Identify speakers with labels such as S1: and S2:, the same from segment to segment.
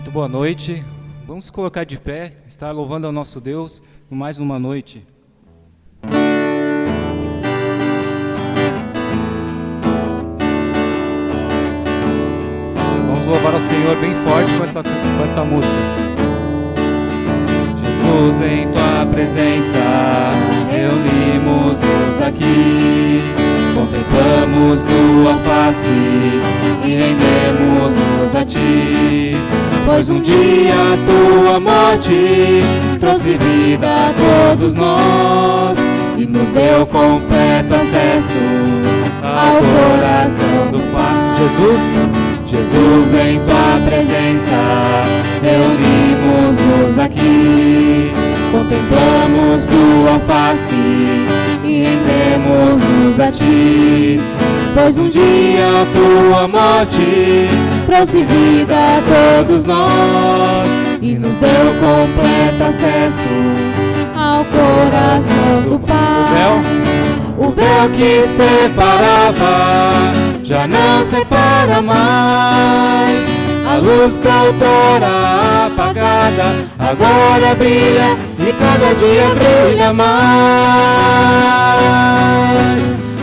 S1: Muito boa noite. Vamos colocar de pé, estar louvando ao nosso Deus por mais uma noite. Vamos louvar ao Senhor bem forte com esta música. Jesus, em tua presença, reunimos-nos aqui, contemplamos tua face e rendemos-nos a ti. Pois um dia a tua morte trouxe vida a todos nós e nos deu completo acesso ao coração do Pai. Jesus, em tua presença, reunimos-nos aqui, contemplamos tua face e rendemos-nos a ti. Pois um dia a tua morte trouxe vida a todos nós e nos deu completo acesso ao coração do Pai. O véu que separava já não separa mais. A luz que outrora apagada agora brilha e cada dia brilha mais.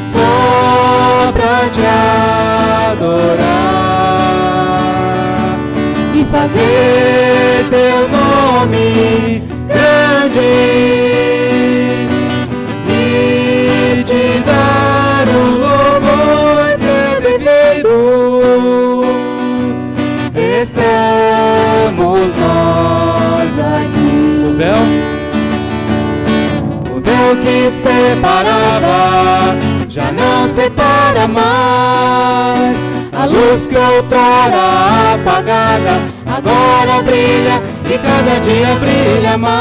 S1: Só pra te adorar e fazer teu nome grande e te dar o louvor que é devido. Estamos nós aqui. O véu que separava já não separa mais. A luz que outrora apagada agora brilha e cada dia brilha mais.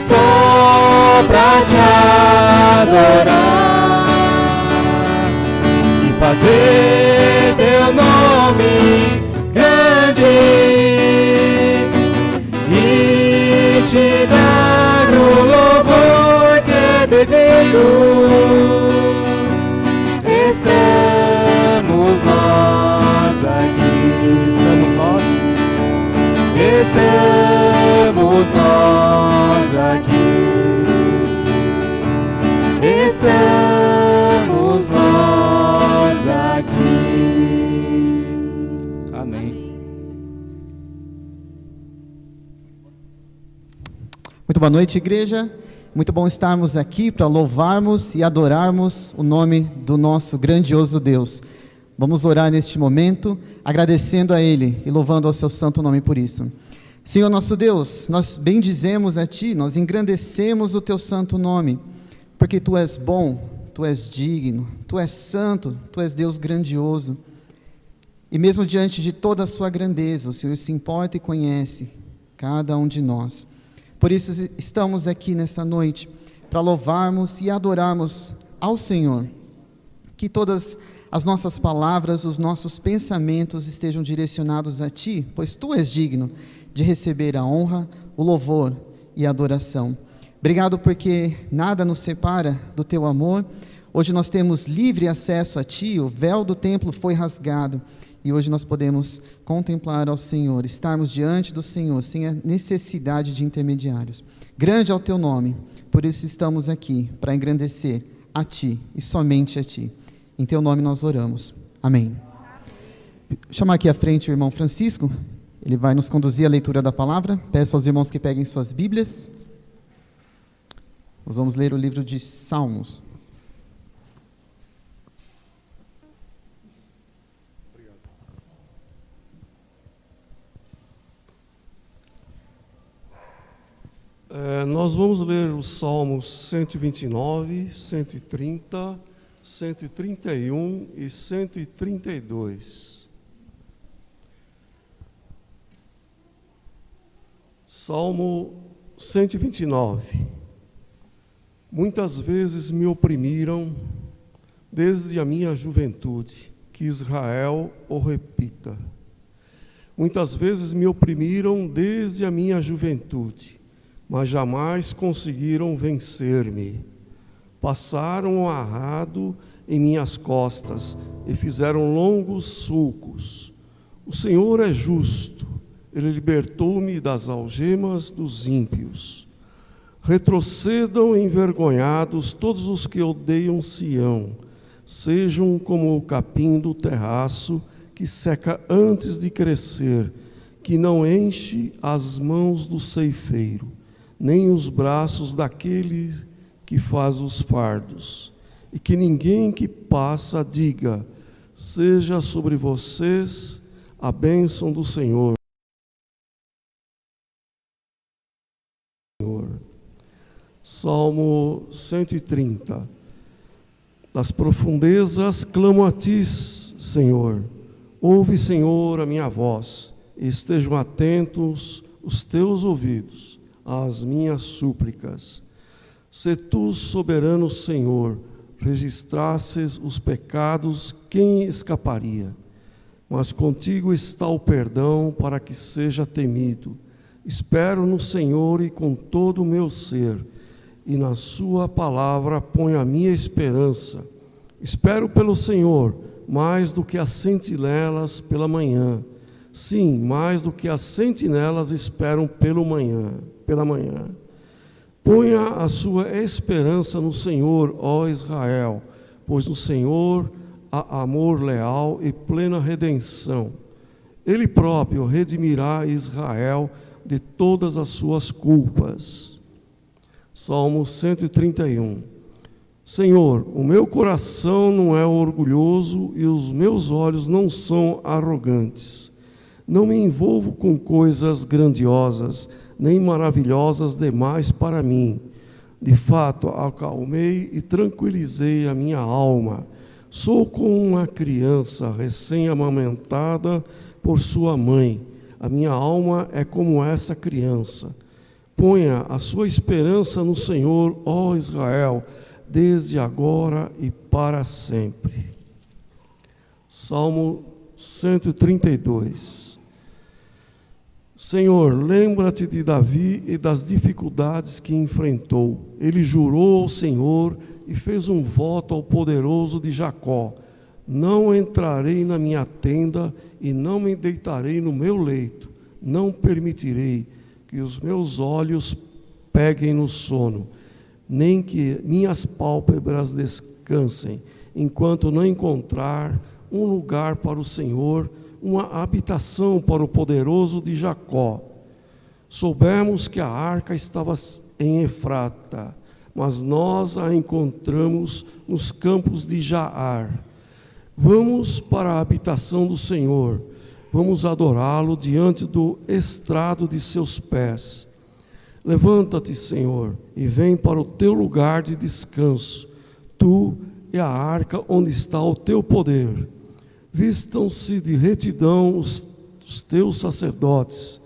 S1: Só pra te adorar e fazer teu nome grande e te dar o louvor que é devido. Estamos nós aqui. Estamos nós aqui. Estamos nós aqui. Amém.
S2: Muito boa noite, igreja. Muito bom estarmos aqui para louvarmos e adorarmos o nome do nosso grandioso Deus. Vamos orar neste momento, agradecendo a Ele e louvando ao seu santo nome por isso. Senhor nosso Deus, nós bendizemos a Ti, nós engrandecemos o Teu santo nome, porque Tu és bom, Tu és digno, Tu és santo, Tu és Deus grandioso. E mesmo diante de toda a Sua grandeza, o Senhor se importa e conhece cada um de nós. Por isso estamos aqui nesta noite, para louvarmos e adorarmos ao Senhor. Que todas as nossas palavras, os nossos pensamentos estejam direcionados a Ti, pois Tu és digno de receber a honra, o louvor e a adoração. Obrigado porque nada nos separa do Teu amor. Hoje nós temos livre acesso a Ti, o véu do templo foi rasgado. E hoje nós podemos contemplar ao Senhor, estarmos diante do Senhor, sem a necessidade de intermediários. Grande é o Teu nome, por isso estamos aqui, para engrandecer a Ti e somente a Ti. Em Teu nome nós oramos. Amém. Vou chamar aqui à frente o irmão Francisco, ele vai nos conduzir à leitura da palavra. Peço aos irmãos que peguem suas Bíblias. Nós vamos ler o livro de Salmos.
S3: Nós vamos ler os Salmos 129, 130, 131 e 132. Salmo 129. Muitas vezes me oprimiram desde a minha juventude, que Israel o repita. Muitas vezes me oprimiram desde a minha juventude, mas jamais conseguiram vencer-me. Passaram o arado em minhas costas e fizeram longos sulcos. O Senhor é justo, Ele libertou-me das algemas dos ímpios. Retrocedam envergonhados todos os que odeiam Sião, sejam como o capim do terraço que seca antes de crescer, que não enche as mãos do ceifeiro, nem os braços daquele que faz os fardos, e que ninguém que passa diga: seja sobre vocês a bênção do Senhor. Salmo 130. Das profundezas clamo a ti, Senhor. Ouve, Senhor, a minha voz. Estejam atentos os teus ouvidos às minhas súplicas. Se tu, soberano Senhor, registrasses os pecados, quem escaparia? Mas contigo está o perdão para que seja temido. Espero no Senhor e com todo o meu ser, e na sua palavra ponho a minha esperança. Espero pelo Senhor, mais do que as sentinelas pela manhã. Sim, mais do que as sentinelas esperam pela manhã. Ponha a sua esperança no Senhor, ó Israel, pois no Senhor há amor leal e plena redenção. Ele próprio redimirá Israel de todas as suas culpas. Salmo 131. Senhor, o meu coração não é orgulhoso e os meus olhos não são arrogantes. Não me envolvo com coisas grandiosas, nem maravilhosas demais para mim. De fato, acalmei e tranquilizei a minha alma. Sou como uma criança recém-amamentada por sua mãe. A minha alma é como essa criança. Ponha a sua esperança no Senhor, ó Israel, desde agora e para sempre. Salmo 132. Senhor, lembra-te de Davi e das dificuldades que enfrentou. Ele jurou ao Senhor e fez um voto ao poderoso de Jacó: não entrarei na minha tenda e não me deitarei no meu leito, não permitirei que os meus olhos peguem no sono, nem que minhas pálpebras descansem, enquanto não encontrar um lugar para o Senhor, uma habitação para o poderoso de Jacó. Soubemos que a arca estava em Efrata, mas nós a encontramos nos campos de Jaar. Vamos para a habitação do Senhor, vamos adorá-lo diante do estrado de seus pés. Levanta-te, Senhor, e vem para o teu lugar de descanso, tu e a arca onde está o teu poder. Vistam-se de retidão os teus sacerdotes,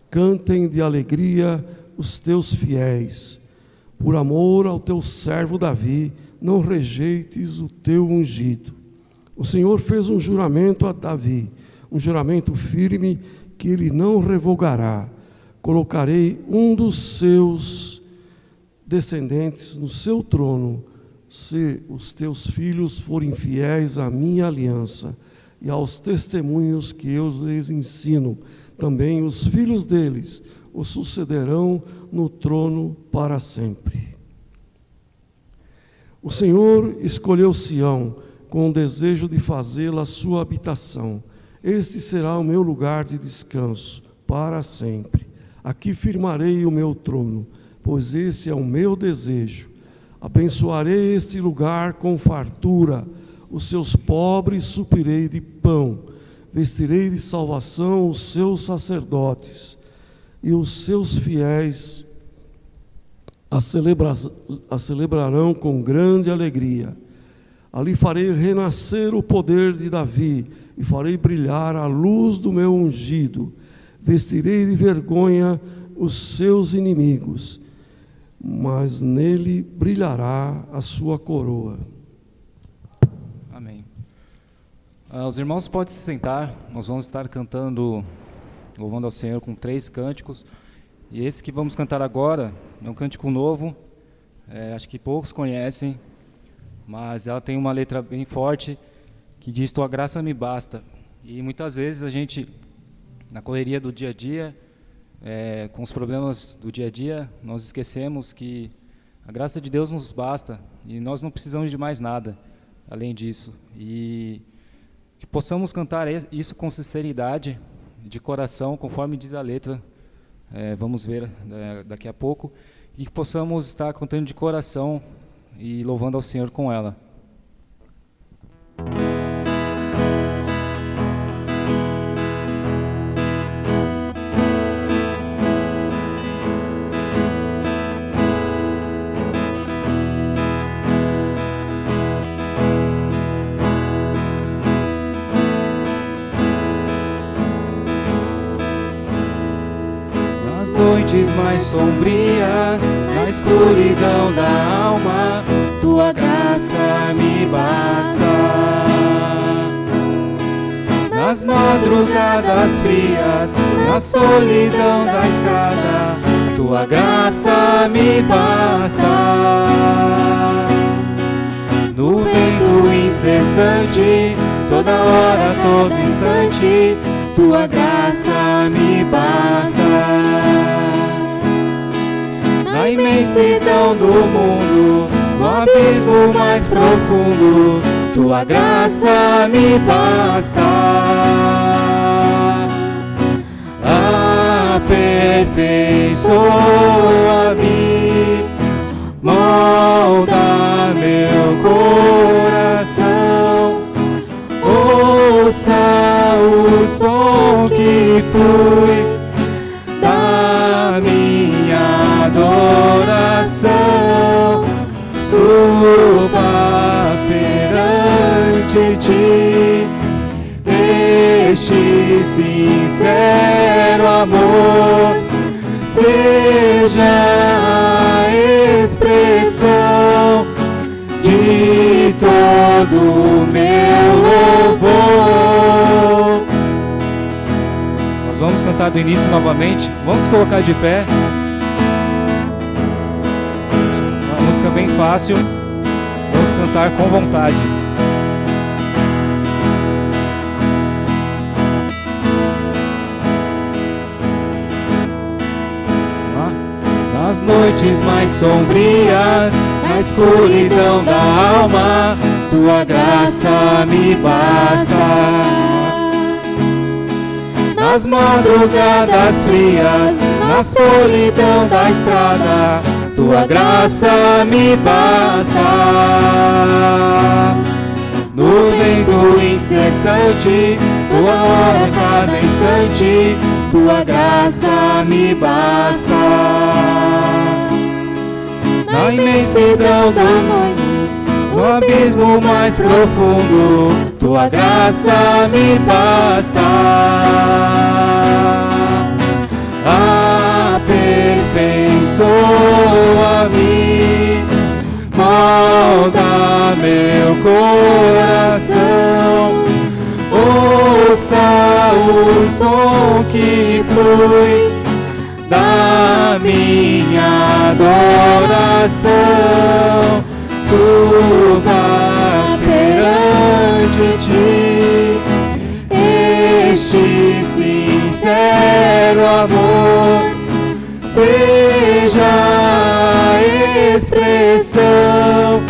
S3: cantem de alegria os teus fiéis. Por amor ao teu servo Davi, não rejeites o teu ungido. O Senhor fez um juramento a Davi, um juramento firme que ele não revogará. Colocarei um dos seus descendentes no seu trono, se os teus filhos forem fiéis à minha aliança e aos testemunhos que eu lhes ensino. Também os filhos deles o sucederão no trono para sempre. O Senhor escolheu Sião com o desejo de fazê-la sua habitação. Este será o meu lugar de descanso para sempre. Aqui firmarei o meu trono, pois esse é o meu desejo. Abençoarei este lugar com fartura, os seus pobres suprirei de pão, vestirei de salvação os seus sacerdotes, e os seus fiéis a celebrarão com grande alegria. Ali farei renascer o poder de Davi, e farei brilhar a luz do meu ungido. Vestirei de vergonha os seus inimigos, mas nele brilhará a sua coroa.
S1: Amém. Os irmãos podem se sentar, nós vamos estar cantando, louvando ao Senhor com 3 cânticos. E esse que vamos cantar agora é um cântico novo, acho que poucos conhecem, mas ela tem uma letra bem forte que diz: tua graça me basta. E muitas vezes a gente, na correria do dia a dia, com os problemas do dia a dia, nós esquecemos que a graça de Deus nos basta e nós não precisamos de mais nada além disso. E que possamos cantar isso com sinceridade, de coração, conforme diz a letra, vamos ver daqui a pouco, e que possamos estar cantando de coração e louvando ao Senhor com ela. Nas noites mais sombrias, na escuridão da alma, tua graça me basta. Nas madrugadas frias, na solidão da estrada, tua graça me basta. No vento incessante, toda hora, todo instante, tua graça me basta. Na imensidão do mundo, no abismo mais profundo, tua graça me basta. Aperfeiçoa-me, molda meu coração, ouça o som que flui da minha adoração, suba perante ti este sincero amor, seja a expressão de todo o meu louvor. Nós vamos cantar do início novamente. Vamos colocar de pé. Uma música bem fácil. Vamos cantar com vontade. Nas noites mais sombrias, na escuridão da alma, tua graça me basta. Nas madrugadas frias, na solidão da estrada, tua graça me basta. No vento incessante, tua hora cada instante, tua graça me basta. Na imensidão da noite, no abismo mais profundo, tua graça me basta. Aperfeiçoa-me, molda meu coração, ouça o som que flui da minha adoração, suba perante ti este sincero amor, seja a expressão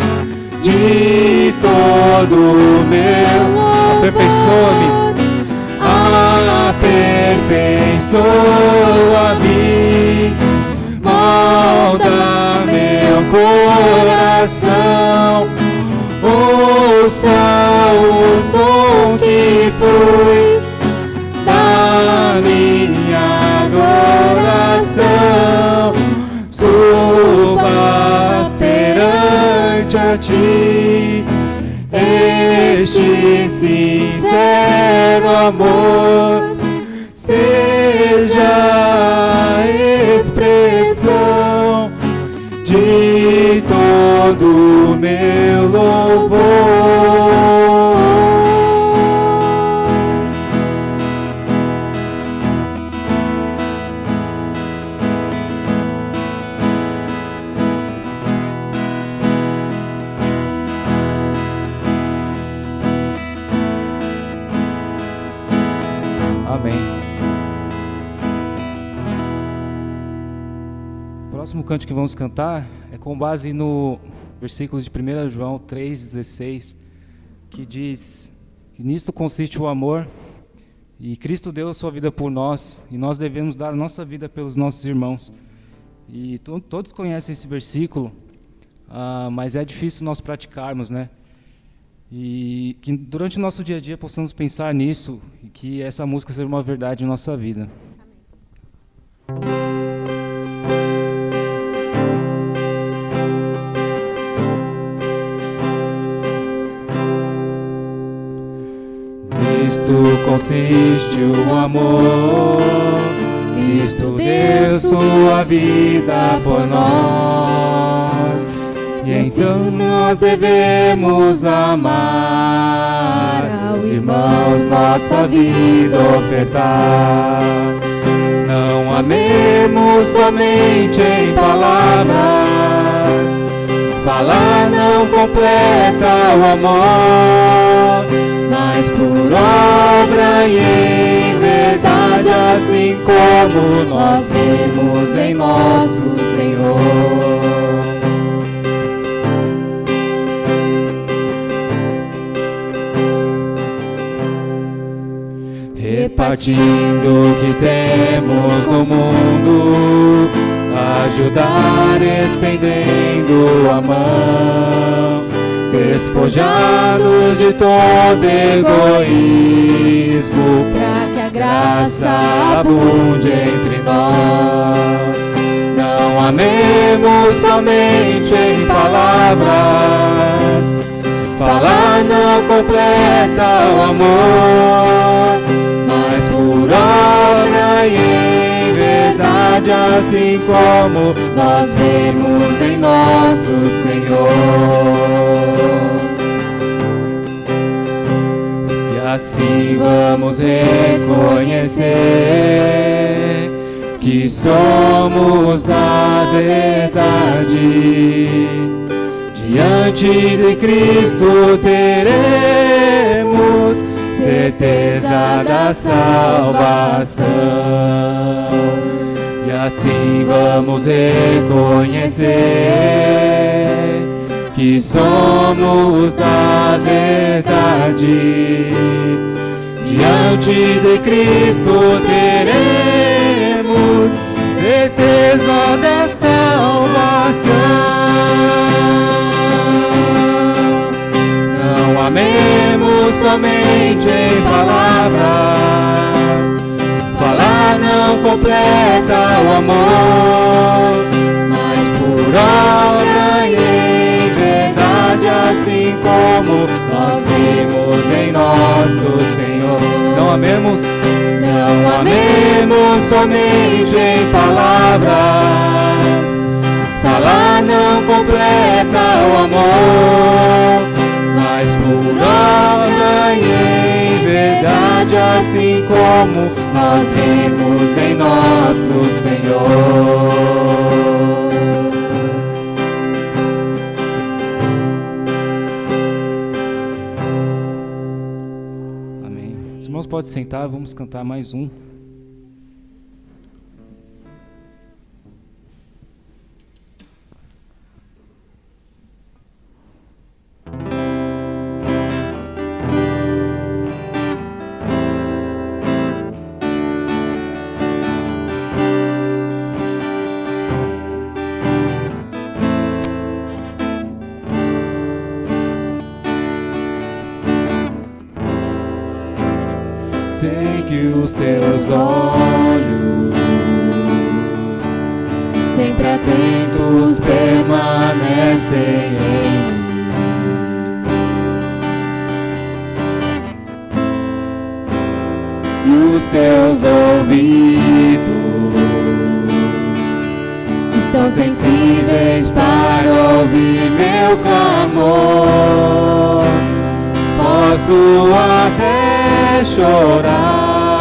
S1: de todo o meu amor. Aperfeiçoa-me, aperfeiçoa-me, molda meu coração, ouça o som que flui da minha adoração, suba perante a ti este sincero amor, seja a expressão de todo o meu louvor. Amém. O próximo cântico que vamos cantar é com base no versículo de 1 João 3,16, que diz que nisto consiste o amor, e Cristo deu a sua vida por nós, e nós devemos dar a nossa vida pelos nossos irmãos. E todos conhecem esse versículo, mas é difícil nós praticarmos, né? E que durante o nosso dia a dia possamos pensar nisso, e que essa música seja uma verdade em nossa vida. Nisto consiste o amor, Cristo deu sua vida por nós, e então nós devemos amar aos irmãos, nossa vida ofertar. Não amemos somente em palavras, falar não completa o amor, mas por obra e em verdade, assim como nós vemos em nosso Senhor. Repartindo o que temos no mundo, ajudar estendendo a mão, despojados de todo egoísmo, para que a graça abunde entre nós. Não amemos somente em palavras, falar não completa o amor, mas por obra e em verdade, assim como nós vemos em nosso Senhor. E assim vamos reconhecer que somos da verdade. Diante de Cristo teremos certeza da salvação. E assim vamos reconhecer que somos da verdade. Diante de Cristo teremos certeza da salvação. Não amemos somente em palavras, falar não completa o amor, mas por obra e em verdade, assim como nós vemos em nosso Senhor. Não amemos somente em palavras, falar não completa o amor, mas por obra e em verdade, assim como nós vemos em nosso Senhor. Amém. Os irmãos podem sentar, vamos cantar mais um. Sei que os teus olhos, sempre atentos, permanecem em mim, e os teus ouvidos estão sensíveis para ouvir meu clamor. Posso até chorar,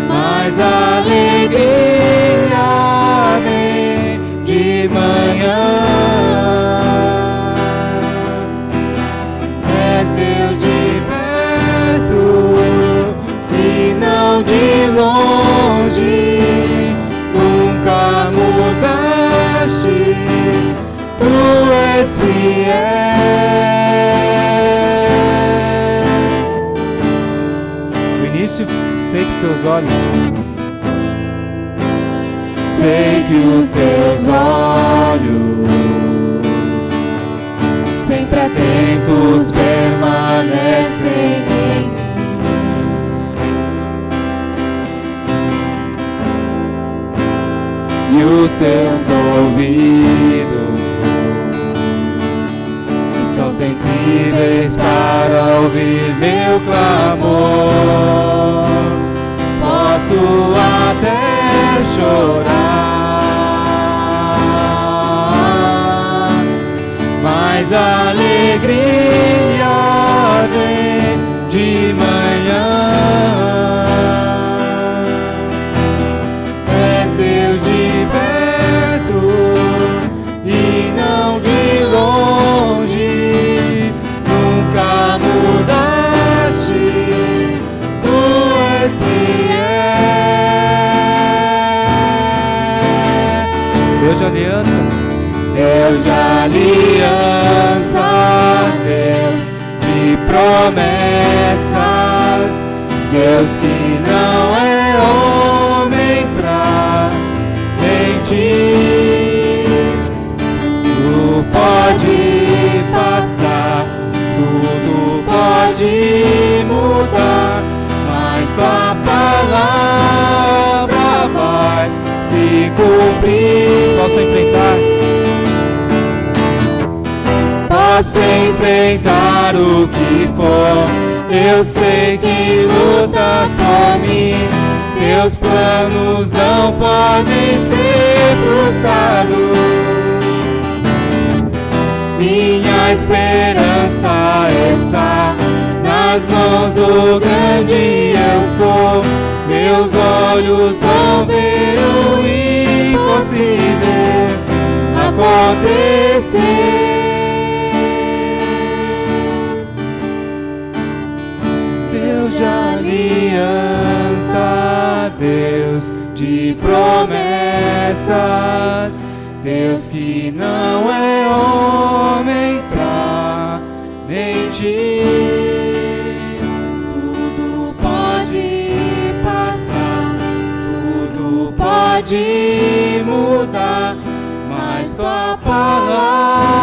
S1: mas a alegria vem de manhã. És Deus de tu és fiel. No início, sei que os teus olhos,
S4: sei que os teus olhos sempre atentos permanecem em mim.
S1: e os teus ouvidos estão sensíveis para ouvir meu clamor. Posso até chorar, mas a alegria vem de manhã. És Deus de perto e não de longe, nunca mudaste, tu és fiel. Deus de aliança, Deus de aliança, Deus de promessas, Deus que não é homem pra mentir. Tudo pode passar, tudo pode mudar, mas tua palavra vai se cumprir. Posso enfrentar? Posso enfrentar o que for, eu sei que lutas por mim. Teus planos não podem ser frustrados. Minha esperança está nas mãos do grande eu sou. Meus olhos vão ver o impossível acontecer. Deus de aliança, Deus de promessas, Deus que não é homem pra mentir. Tudo pode passar, tudo pode mudar, mas tua palavra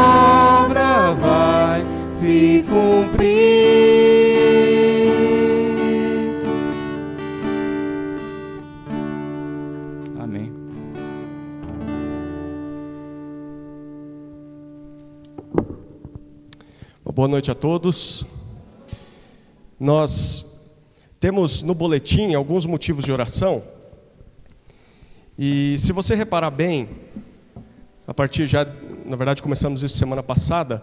S1: vai se cumprir. Amém.
S5: Boa noite a todos. Nós temos no boletim alguns motivos de oração. E se você reparar bem, a partir já, na verdade começamos isso semana passada,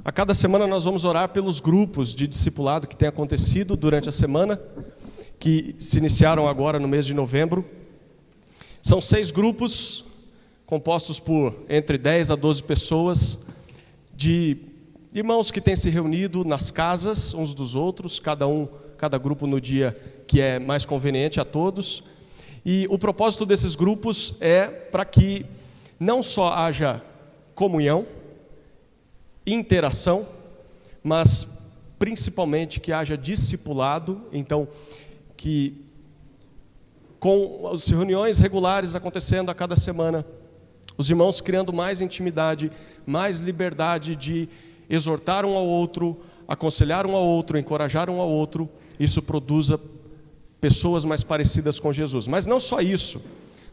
S5: a cada semana nós vamos orar pelos grupos de discipulado que tem acontecido durante a semana, que se iniciaram agora no mês de novembro. São 6 grupos, compostos por entre 10 a 12 pessoas, de irmãos que têm se reunido nas casas uns dos outros, cada grupo no dia que é mais conveniente a todos. E o propósito desses grupos é para que não só haja comunhão, interação, mas principalmente que haja discipulado. Então, que com as reuniões regulares acontecendo a cada semana, os irmãos criando mais intimidade, mais liberdade de exortar um ao outro, aconselhar um ao outro, encorajar um ao outro, isso produza pessoas mais parecidas com Jesus. Mas não só isso,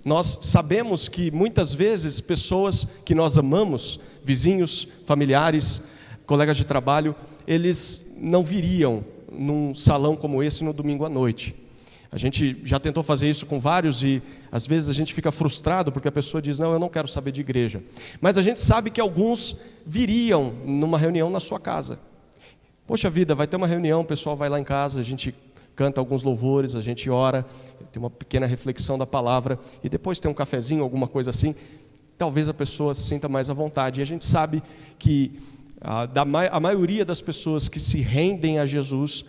S5: nós sabemos que muitas vezes pessoas que nós amamos, vizinhos, familiares, colegas de trabalho, eles não viriam num salão como esse no domingo à noite. A gente já tentou fazer isso com vários e às vezes a gente fica frustrado porque a pessoa diz, não, eu não quero saber de igreja. Mas a gente sabe que alguns viriam numa reunião na sua casa. Poxa vida, vai ter uma reunião, o pessoal vai lá em casa, a gente canta alguns louvores, a gente ora, tem uma pequena reflexão da palavra e depois tem um cafezinho, alguma coisa assim. Talvez a pessoa se sinta mais à vontade. E a gente sabe que a maioria das pessoas que se rendem a Jesus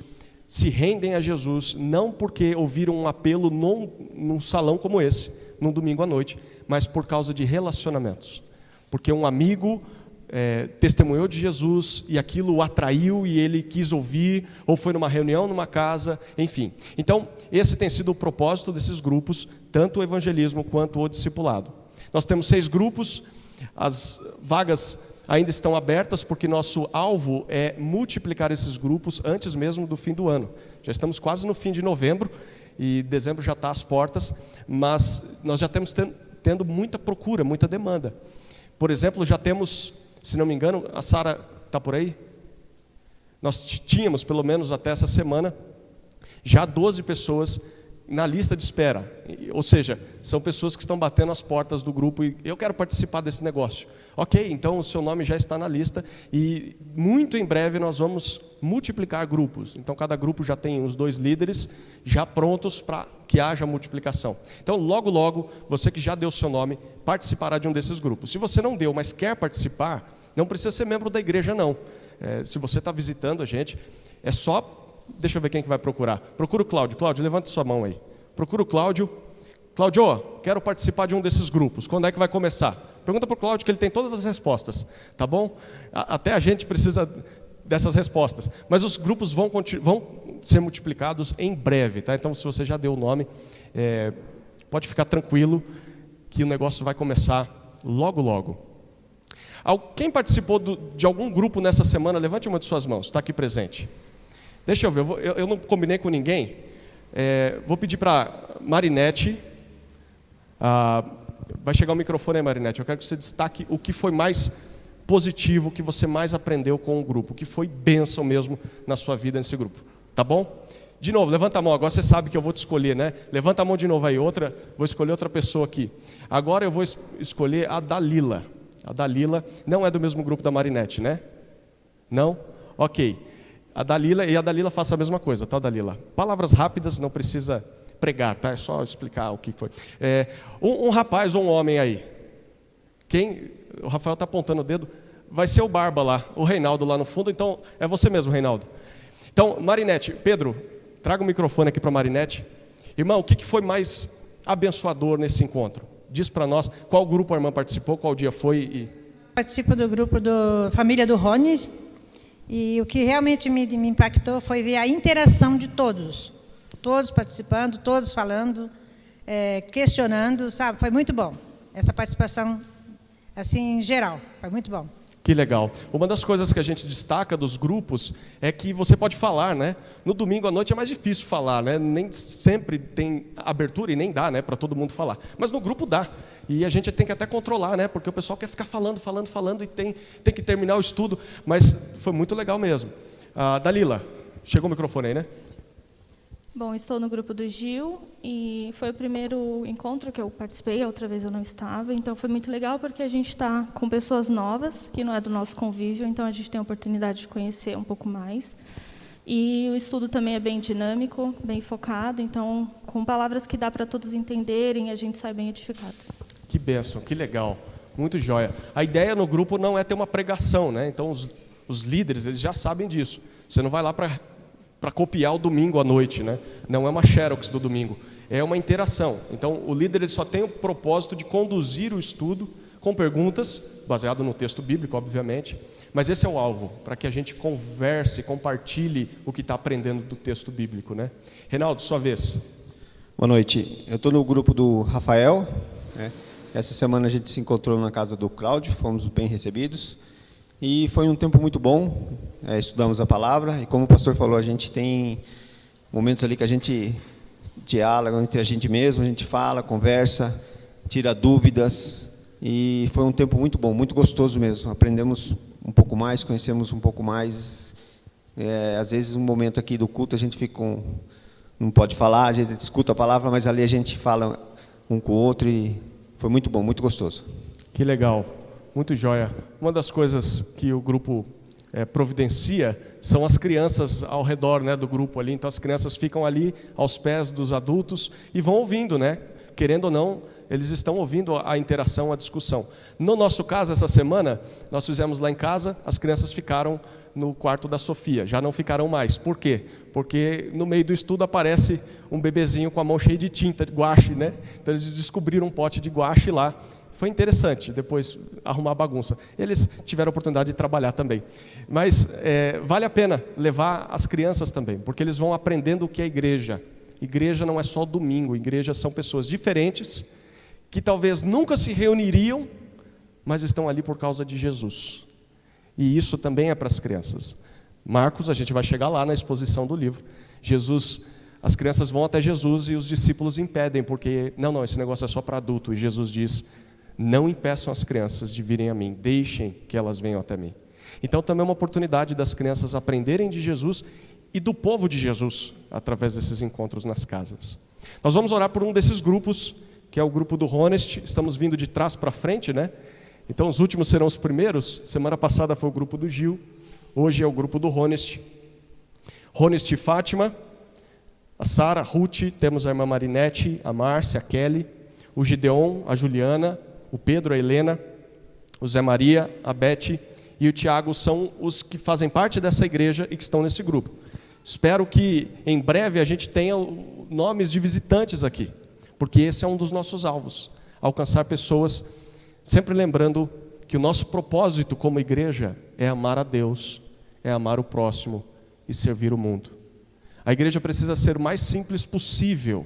S5: não porque ouviram um apelo num salão como esse, num domingo à noite, mas por causa de relacionamentos, porque um amigo testemunhou de Jesus e aquilo o atraiu e ele quis ouvir, ou foi numa reunião, numa casa, enfim. Então, esse tem sido o propósito desses grupos, tanto o evangelismo quanto o discipulado. Nós temos 6 grupos, as vagas ainda estão abertas, porque nosso alvo é multiplicar esses grupos antes mesmo do fim do ano. Já estamos quase no fim de novembro, e dezembro já está às portas, mas nós já estamos tendo muita procura, muita demanda. Por exemplo, já temos, se não me engano, a Sara está por aí? Nós tínhamos, pelo menos até essa semana, já 12 pessoas na lista de espera. Ou seja, são pessoas que estão batendo as portas do grupo e eu quero participar desse negócio. Ok, então o seu nome já está na lista e muito em breve nós vamos multiplicar grupos. Então cada grupo já tem os 2 líderes já prontos para que haja multiplicação. Então logo logo, você que já deu o seu nome, participará de um desses grupos. Se você não deu, mas quer participar, não precisa ser membro da igreja não. Se você está visitando a gente, é só... Deixa eu ver quem que vai procurar. Procura o Cláudio. Cláudio, levanta sua mão aí. Procura o Cláudio. Cláudio, quero participar de um desses grupos. Quando é que vai começar? Pergunta para o Cláudio que ele tem todas as respostas. Tá bom? Até a gente precisa dessas respostas. Mas os grupos vão ser multiplicados em breve. Tá? Então, se você já deu o nome, pode ficar tranquilo que o negócio vai começar logo, logo. Quem participou de algum grupo nessa semana, levante uma de suas mãos. Está aqui presente. Deixa eu ver, eu não combinei com ninguém. Vou pedir para Marinete. Vai chegar o microfone aí, Marinete. Eu quero que você destaque o que foi mais positivo, o que você mais aprendeu com o grupo, o que foi bênção mesmo na sua vida nesse grupo. Tá bom? De novo, levanta a mão. Agora você sabe que eu vou te escolher, né? Levanta a mão de novo aí. Vou escolher outra pessoa aqui. Agora eu vou escolher a Dalila. A Dalila não é do mesmo grupo da Marinete, né? Não? Ok. A Dalila faça a mesma coisa, tá, Dalila? Palavras rápidas, não precisa pregar, tá? É só explicar o que foi. Um rapaz ou um homem aí. O Rafael está apontando o dedo. Vai ser o Barba lá, o Reinaldo lá no fundo. Então, é você mesmo, Reinaldo. Então, Marinete, Pedro, traga o microfone aqui para a Marinete. Irmão, o que foi mais abençoador nesse encontro? Diz para nós qual grupo a irmã participou, qual dia foi.
S6: Participo do grupo da família do Rones. E o que realmente me impactou foi ver a interação de todos. Todos participando, todos falando, questionando, sabe? Foi muito bom. Essa participação, assim, em geral, foi muito bom.
S5: Que legal. Uma das coisas que a gente destaca dos grupos é que você pode falar, né? No domingo à noite é mais difícil falar, né? Nem sempre tem abertura e nem dá, né, para todo mundo falar. Mas no grupo dá. E a gente tem que até controlar, né? Porque o pessoal quer ficar falando e tem que terminar o estudo. Mas foi muito legal mesmo. Dalila, chegou o microfone aí, né?
S7: Bom, estou no grupo do Gil e foi o primeiro encontro que eu participei, a outra vez eu não estava, então foi muito legal porque a gente está com pessoas novas, que não é do nosso convívio, então a gente tem a oportunidade de conhecer um pouco mais. E o estudo também é bem dinâmico, bem focado, então com palavras que dá para todos entenderem, a gente sai bem edificado.
S5: Que bênção, que legal, muito joia. A ideia no grupo não é ter uma pregação, né? Então os líderes, eles já sabem disso. Você não vai lá para copiar o domingo à noite, né? Não é uma xerox do domingo, é uma interação. Então, o líder ele só tem o propósito de conduzir o estudo com perguntas, baseado no texto bíblico, obviamente, mas esse é o alvo, para que a gente converse, compartilhe o que está aprendendo do texto bíblico, né? Reinaldo, sua vez.
S8: Boa noite. Eu estou no grupo do Rafael, né? Essa semana a gente se encontrou na casa do Cláudio, fomos bem recebidos. E foi um tempo muito bom, estudamos a palavra, e como o pastor falou, a gente tem momentos ali que a gente dialoga entre a gente mesmo, a gente fala, conversa, tira dúvidas, e foi um tempo muito bom, muito gostoso mesmo, aprendemos um pouco mais, conhecemos um pouco mais, às vezes um momento aqui do culto a gente fica não pode falar, a gente escuta a palavra, mas ali a gente fala um com o outro, e foi muito bom, muito gostoso.
S5: Que legal. Muito joia. Uma das coisas que o grupo providencia são as crianças ao redor, né, do grupo ali. Então as crianças ficam ali aos pés dos adultos e vão ouvindo, né? Querendo ou não, eles estão ouvindo a interação, a discussão. No nosso caso, essa semana, nós fizemos lá em casa, as crianças ficaram no quarto da Sofia, já não ficaram mais. Por quê? Porque no meio do estudo aparece um bebezinho com a mão cheia de tinta, de guache, né? Então eles descobriram um pote de guache lá, Foi interessante depois arrumar a bagunça. Eles tiveram a oportunidade de trabalhar também. Mas vale a pena levar as crianças também, porque eles vão aprendendo o que é igreja. Igreja não é só domingo, igreja são pessoas diferentes, que talvez nunca se reuniriam, mas estão ali por causa de Jesus. E isso também é para as crianças. Marcos, a gente vai chegar lá na exposição do livro. Jesus, as crianças vão até Jesus e os discípulos impedem, porque, não, esse negócio é só para adulto. E Jesus diz, não impeçam as crianças de virem a mim, deixem que elas venham até mim. Então também é uma oportunidade das crianças aprenderem de Jesus e do povo de Jesus, através desses encontros nas casas. Nós vamos orar por um desses grupos, que é o grupo do Honest. Estamos vindo de trás para frente, né? Então os últimos serão os primeiros. Semana passada foi o grupo do Gil, hoje é o grupo do Honest. Honest e Fátima, a Sara, a Ruth, temos a irmã Marinete, a Márcia, a Kelly, o Gideon, a Juliana, o Pedro, a Helena, o Zé Maria, a Beth e o Tiago são os que fazem parte dessa igreja e que estão nesse grupo. Espero que em breve a gente tenha nomes de visitantes aqui, porque esse é um dos nossos alvos, alcançar pessoas, sempre lembrando que o nosso propósito como igreja é amar a Deus, é amar o próximo e servir o mundo. A igreja precisa ser o mais simples possível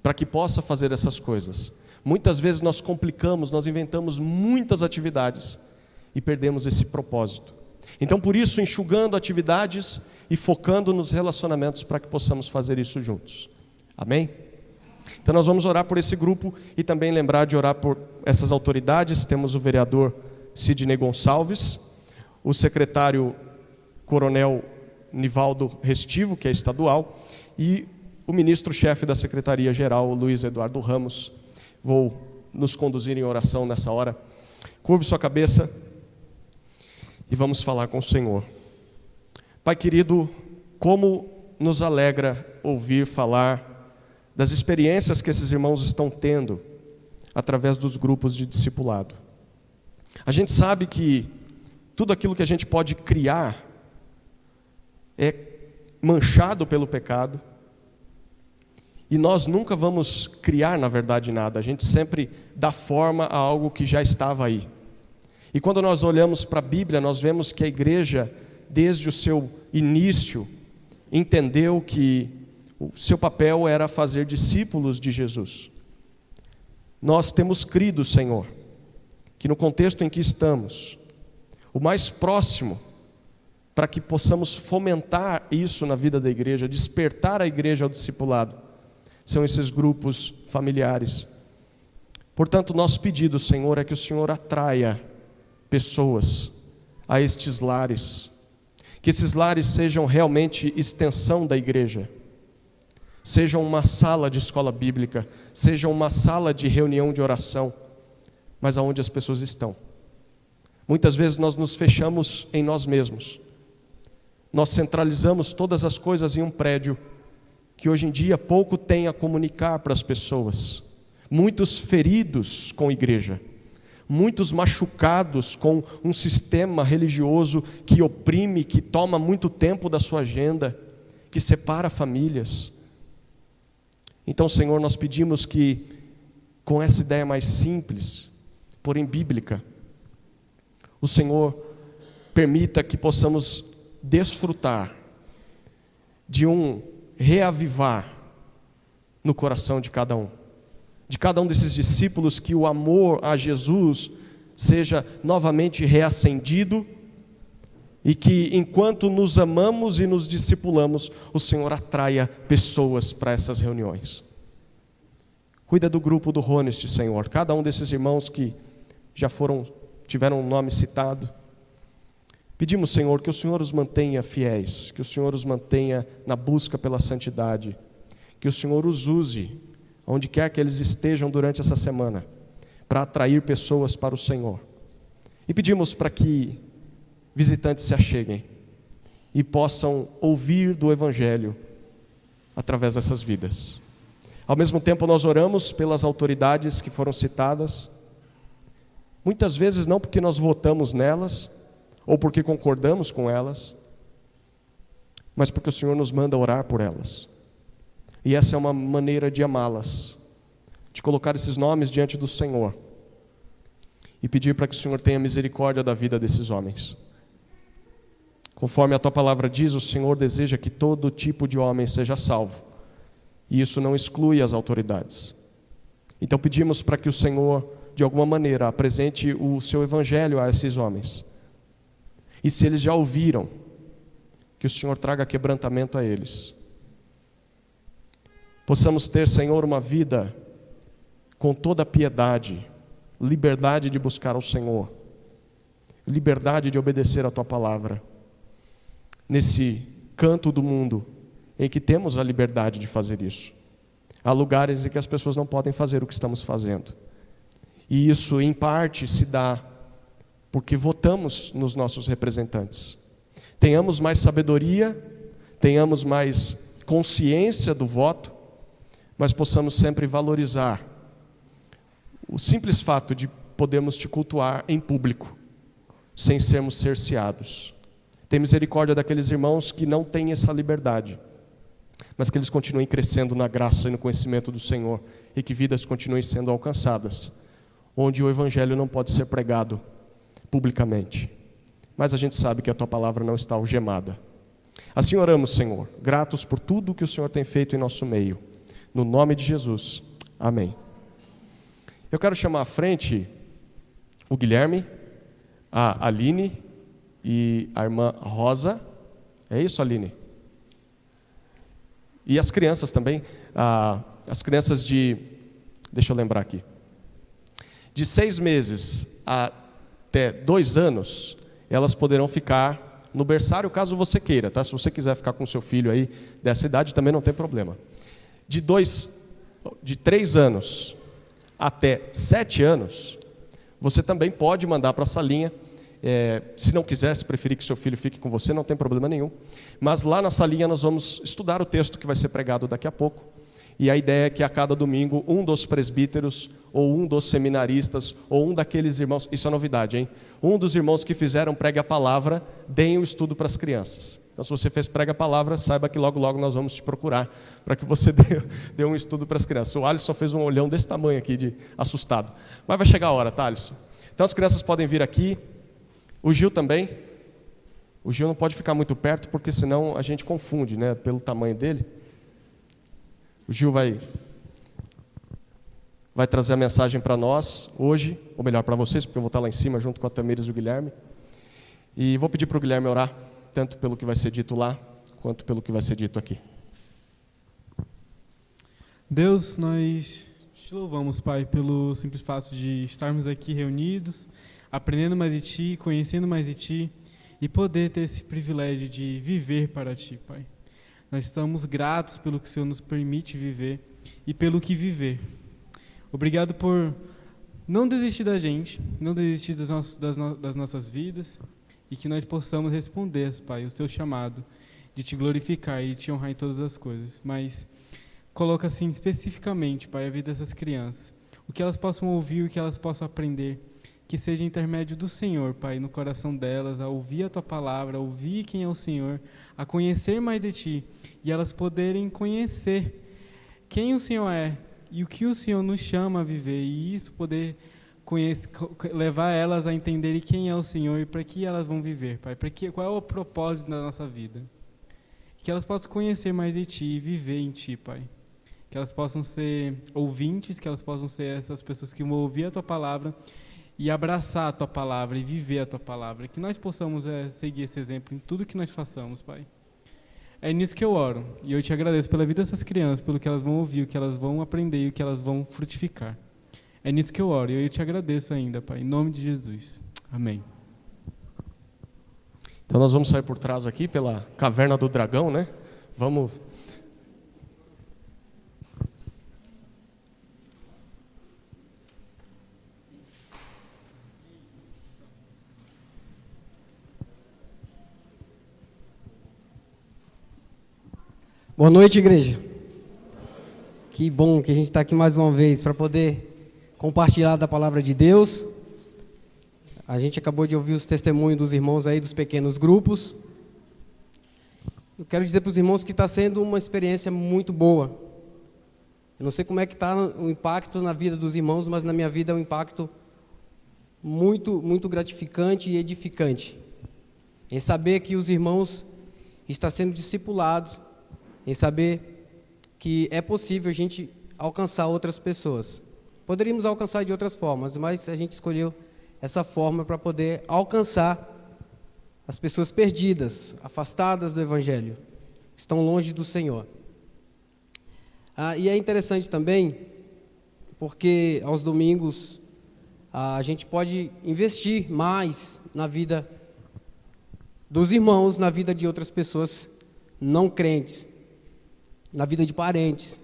S5: para que possa fazer essas coisas. Muitas vezes nós complicamos, nós inventamos muitas atividades e perdemos esse propósito. Então, por isso, enxugando atividades e focando nos relacionamentos para que possamos fazer isso juntos. Amém? Então, nós vamos orar por esse grupo e também lembrar de orar por essas autoridades. Temos o vereador Sidney Gonçalves, o secretário Coronel Nivaldo Restivo, que é estadual, e o ministro-chefe da Secretaria-Geral, Luiz Eduardo Ramos. Vou nos conduzir em oração nessa hora. Curve sua cabeça e vamos falar com o Senhor. Pai querido, como nos alegra ouvir falar das experiências que esses irmãos estão tendo através dos grupos de discipulado. A gente sabe que tudo aquilo que a gente pode criar é manchado pelo pecado, e nós nunca vamos criar, na verdade, nada. A gente sempre dá forma a algo que já estava aí. E quando nós olhamos para a Bíblia, nós vemos que a igreja, desde o seu início, entendeu que o seu papel era fazer discípulos de Jesus. Nós temos crido, Senhor, que no contexto em que estamos, o mais próximo, para que possamos fomentar isso na vida da igreja, despertar a igreja ao discipulado, são esses grupos familiares. Portanto, nosso pedido, Senhor, é que o Senhor atraia pessoas a estes lares, que esses lares sejam realmente extensão da igreja, sejam uma sala de escola bíblica, sejam uma sala de reunião de oração, mas aonde as pessoas estão. Muitas vezes nós nos fechamos em nós mesmos, nós centralizamos todas as coisas em um prédio, que hoje em dia pouco tem a comunicar para as pessoas. Muitos feridos com a igreja, muitos machucados com um sistema religioso que oprime, que toma muito tempo da sua agenda, que separa famílias. Então, Senhor, nós pedimos que, com essa ideia mais simples, porém bíblica, o Senhor permita que possamos desfrutar de um reavivar no coração de cada um desses discípulos, que o amor a Jesus seja novamente reacendido e que, enquanto nos amamos e nos discipulamos, o Senhor atraia pessoas para essas reuniões. Cuida do grupo do Honest, Senhor, cada um desses irmãos que já tiveram um nome citado. Pedimos, Senhor, que o Senhor os mantenha fiéis, que o Senhor os mantenha na busca pela santidade, que o Senhor os use, onde quer que eles estejam durante essa semana, para atrair pessoas para o Senhor. E pedimos para que visitantes se acheguem e possam ouvir do Evangelho através dessas vidas. Ao mesmo tempo, nós oramos pelas autoridades que foram citadas, muitas vezes não porque nós votamos nelas, ou porque concordamos com elas, mas porque o Senhor nos manda orar por elas. E essa é uma maneira de amá-las, de colocar esses nomes diante do Senhor, e pedir para que o Senhor tenha misericórdia da vida desses homens. Conforme a tua palavra diz, o Senhor deseja que todo tipo de homem seja salvo, e isso não exclui as autoridades. Então pedimos para que o Senhor, de alguma maneira, apresente o seu evangelho a esses homens. E se eles já ouviram, que o Senhor traga quebrantamento a eles. Possamos ter, Senhor, uma vida com toda a piedade, liberdade de buscar ao Senhor, liberdade de obedecer a tua palavra. Nesse canto do mundo em que temos a liberdade de fazer isso. Há lugares em que as pessoas não podem fazer o que estamos fazendo. E isso, em parte, se dá porque votamos nos nossos representantes. Tenhamos mais sabedoria, tenhamos mais consciência do voto, mas possamos sempre valorizar o simples fato de podermos te cultuar em público, sem sermos cerceados. Tem misericórdia daqueles irmãos que não têm essa liberdade, mas que eles continuem crescendo na graça e no conhecimento do Senhor, e que vidas continuem sendo alcançadas, onde o Evangelho não pode ser pregado publicamente. Mas a gente sabe que a tua palavra não está algemada. Assim oramos, Senhor, gratos por tudo que o Senhor tem feito em nosso meio. No nome de Jesus. Amém. Eu quero chamar à frente o Guilherme, a Aline e a irmã Rosa. É isso, Aline? E as crianças também. As crianças deixa eu lembrar aqui. De 6 meses até 2 anos, elas poderão ficar no berçário, caso você queira, tá? Se você quiser ficar com seu filho aí dessa idade, também não tem problema. De 3 anos até 7 anos, você também pode mandar para a salinha. Se não quiser, se preferir que seu filho fique com você, não tem problema nenhum. Mas lá na salinha nós vamos estudar o texto que vai ser pregado daqui a pouco. E a ideia é que a cada domingo, um dos presbíteros, ou um dos seminaristas, ou um daqueles irmãos, isso é novidade, hein? Um dos irmãos que fizeram pregue a palavra, deem o estudo para as crianças. Então, se você fez pregue a palavra, saiba que logo, logo nós vamos te procurar, para que você dê um estudo para as crianças. O Alisson fez um olhão desse tamanho aqui, de assustado. Mas vai chegar a hora, tá, Alisson? Então, as crianças podem vir aqui. O Gil também. O Gil não pode ficar muito perto, porque senão a gente confunde, né, pelo tamanho dele. O Gil vai trazer a mensagem para nós hoje, ou melhor, para vocês, porque eu vou estar lá em cima junto com a Tamires e o Guilherme. E vou pedir para o Guilherme orar, tanto pelo que vai ser dito lá, quanto pelo que vai ser dito aqui.
S9: Deus, nós te louvamos, Pai, pelo simples fato de estarmos aqui reunidos, aprendendo mais de Ti, conhecendo mais de Ti, e poder ter esse privilégio de viver para Ti, Pai. Nós estamos gratos pelo que o Senhor nos permite viver e pelo que viver. Obrigado por não desistir da gente, não desistir das nossas vidas, e que nós possamos responder, Pai, o Seu chamado de Te glorificar e Te honrar em todas as coisas. Mas coloca assim especificamente, Pai, a vida dessas crianças, o que elas possam ouvir, o que elas possam aprender, que seja intermédio do Senhor, Pai, no coração delas, a ouvir a Tua palavra, a ouvir quem é o Senhor, a conhecer mais de Ti, e elas poderem conhecer quem o Senhor é e o que o Senhor nos chama a viver, e isso poder levar elas a entenderem quem é o Senhor e para que elas vão viver, Pai, qual é o propósito da nossa vida. Que elas possam conhecer mais de Ti e viver em Ti, Pai. Que elas possam ser ouvintes, que elas possam ser essas pessoas que vão ouvir a Tua palavra e abraçar a Tua palavra e viver a Tua palavra. Que nós possamos seguir esse exemplo em tudo que nós façamos, Pai. É nisso que eu oro. E eu Te agradeço pela vida dessas crianças, pelo que elas vão ouvir, o que elas vão aprender e o que elas vão frutificar. É nisso que eu oro. E eu Te agradeço ainda, Pai. Em nome de Jesus. Amém.
S5: Então nós vamos sair por trás aqui, pela caverna do dragão, né? Vamos...
S10: Boa noite, igreja. Que bom que a gente está aqui mais uma vez para poder compartilhar da palavra de Deus. A gente acabou de ouvir os testemunhos dos irmãos aí dos pequenos grupos. Eu quero dizer para os irmãos que está sendo uma experiência muito boa. Eu não sei como é que está o impacto na vida dos irmãos, mas na minha vida o impacto muito gratificante e edificante, em saber que os irmãos estão sendo discipulados, em saber que é possível a gente alcançar outras pessoas. Poderíamos alcançar de outras formas, mas a gente escolheu essa forma para poder alcançar as pessoas perdidas, afastadas do Evangelho, estão longe do Senhor. E é interessante também, porque aos domingos a gente pode investir mais na vida dos irmãos, na vida de outras pessoas não crentes, na vida de parentes.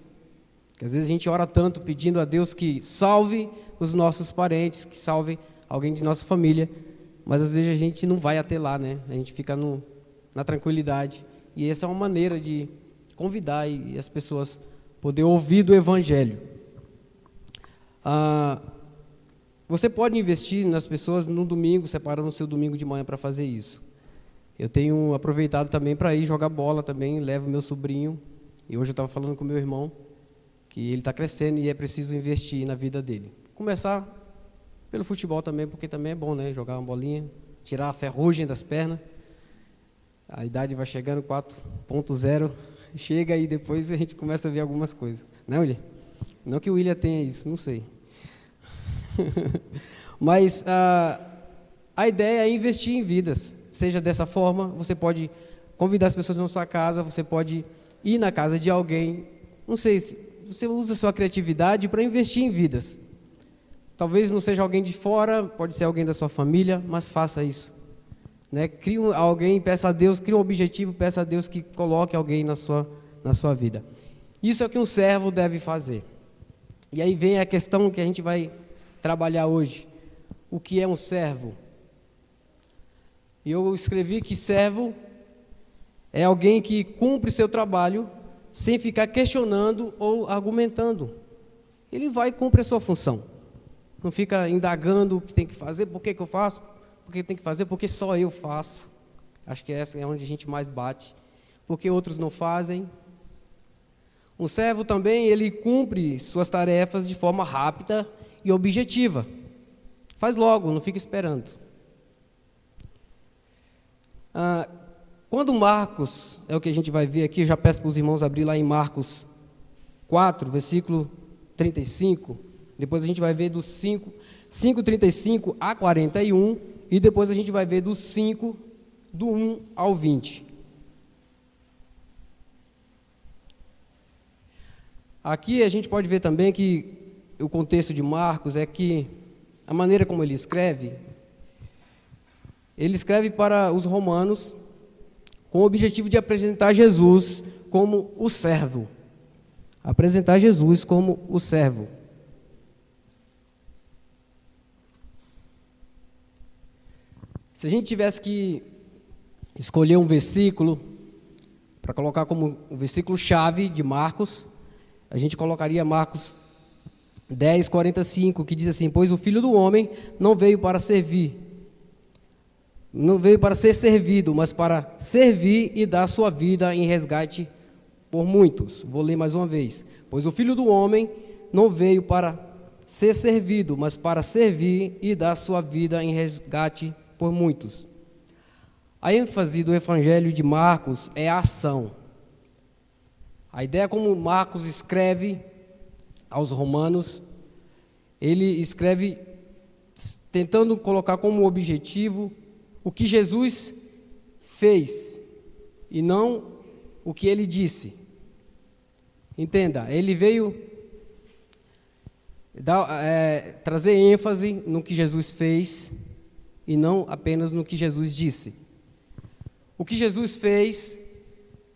S10: Que às vezes a gente ora tanto pedindo a Deus que salve os nossos parentes, que salve alguém de nossa família, mas às vezes a gente não vai até lá, né? A gente fica na tranquilidade. E essa é uma maneira de convidar e as pessoas poder ouvir do Evangelho. Você pode investir nas pessoas no domingo, separando o seu domingo de manhã para fazer isso. Eu tenho aproveitado também para ir jogar bola também, levo meu sobrinho. E hoje eu estava falando com meu irmão que ele está crescendo e é preciso investir na vida dele. Começar pelo futebol também, porque também é bom, né? Jogar uma bolinha, tirar a ferrugem das pernas. A idade vai chegando, 4.0, chega e depois a gente começa a ver algumas coisas. Não, William? Não que o William tenha isso, não sei. Mas a ideia é investir em vidas. Seja dessa forma, você pode convidar as pessoas na sua casa, você pode ir na casa de alguém. Não sei, você usa a sua criatividade para investir em vidas. Talvez não seja alguém de fora, pode ser alguém da sua família, mas faça isso. Né? Crie alguém, peça a Deus, crie um objetivo, peça a Deus que coloque alguém na sua vida. Isso é o que um servo deve fazer. E aí vem a questão que a gente vai trabalhar hoje. O que é um servo? Eu escrevi que servo é alguém que cumpre seu trabalho sem ficar questionando ou argumentando. Ele vai e cumpre a sua função. Não fica indagando o que tem que fazer, por que eu faço, por que tem que fazer, porque só eu faço. Acho que essa é onde a gente mais bate. Porque outros não fazem. Um servo também, ele cumpre suas tarefas de forma rápida e objetiva. Faz logo, não fica esperando. Quando Marcos, é o que a gente vai ver aqui, eu já peço para os irmãos abrir lá em Marcos 4, versículo 35, depois a gente vai ver do 5:35 a 41, e depois a gente vai ver do 5, do 1 ao 20. Aqui a gente pode ver também que o contexto de Marcos é que a maneira como ele escreve para os romanos com o objetivo de apresentar Jesus como o servo. Apresentar Jesus como o servo. Se a gente tivesse que escolher um versículo para colocar como um versículo-chave de Marcos, a gente colocaria Marcos 10:45, que diz assim: pois o Filho do Homem não veio para servir, não veio para ser servido, mas para servir e dar sua vida em resgate por muitos. Vou ler mais uma vez. Pois o Filho do Homem não veio para ser servido, mas para servir e dar sua vida em resgate por muitos. A ênfase do Evangelho de Marcos é a ação. A ideia como Marcos escreve aos romanos, ele escreve tentando colocar como objetivo o que Jesus fez e não o que ele disse. Entenda, ele veio trazer ênfase no que Jesus fez e não apenas no que Jesus disse. O que Jesus fez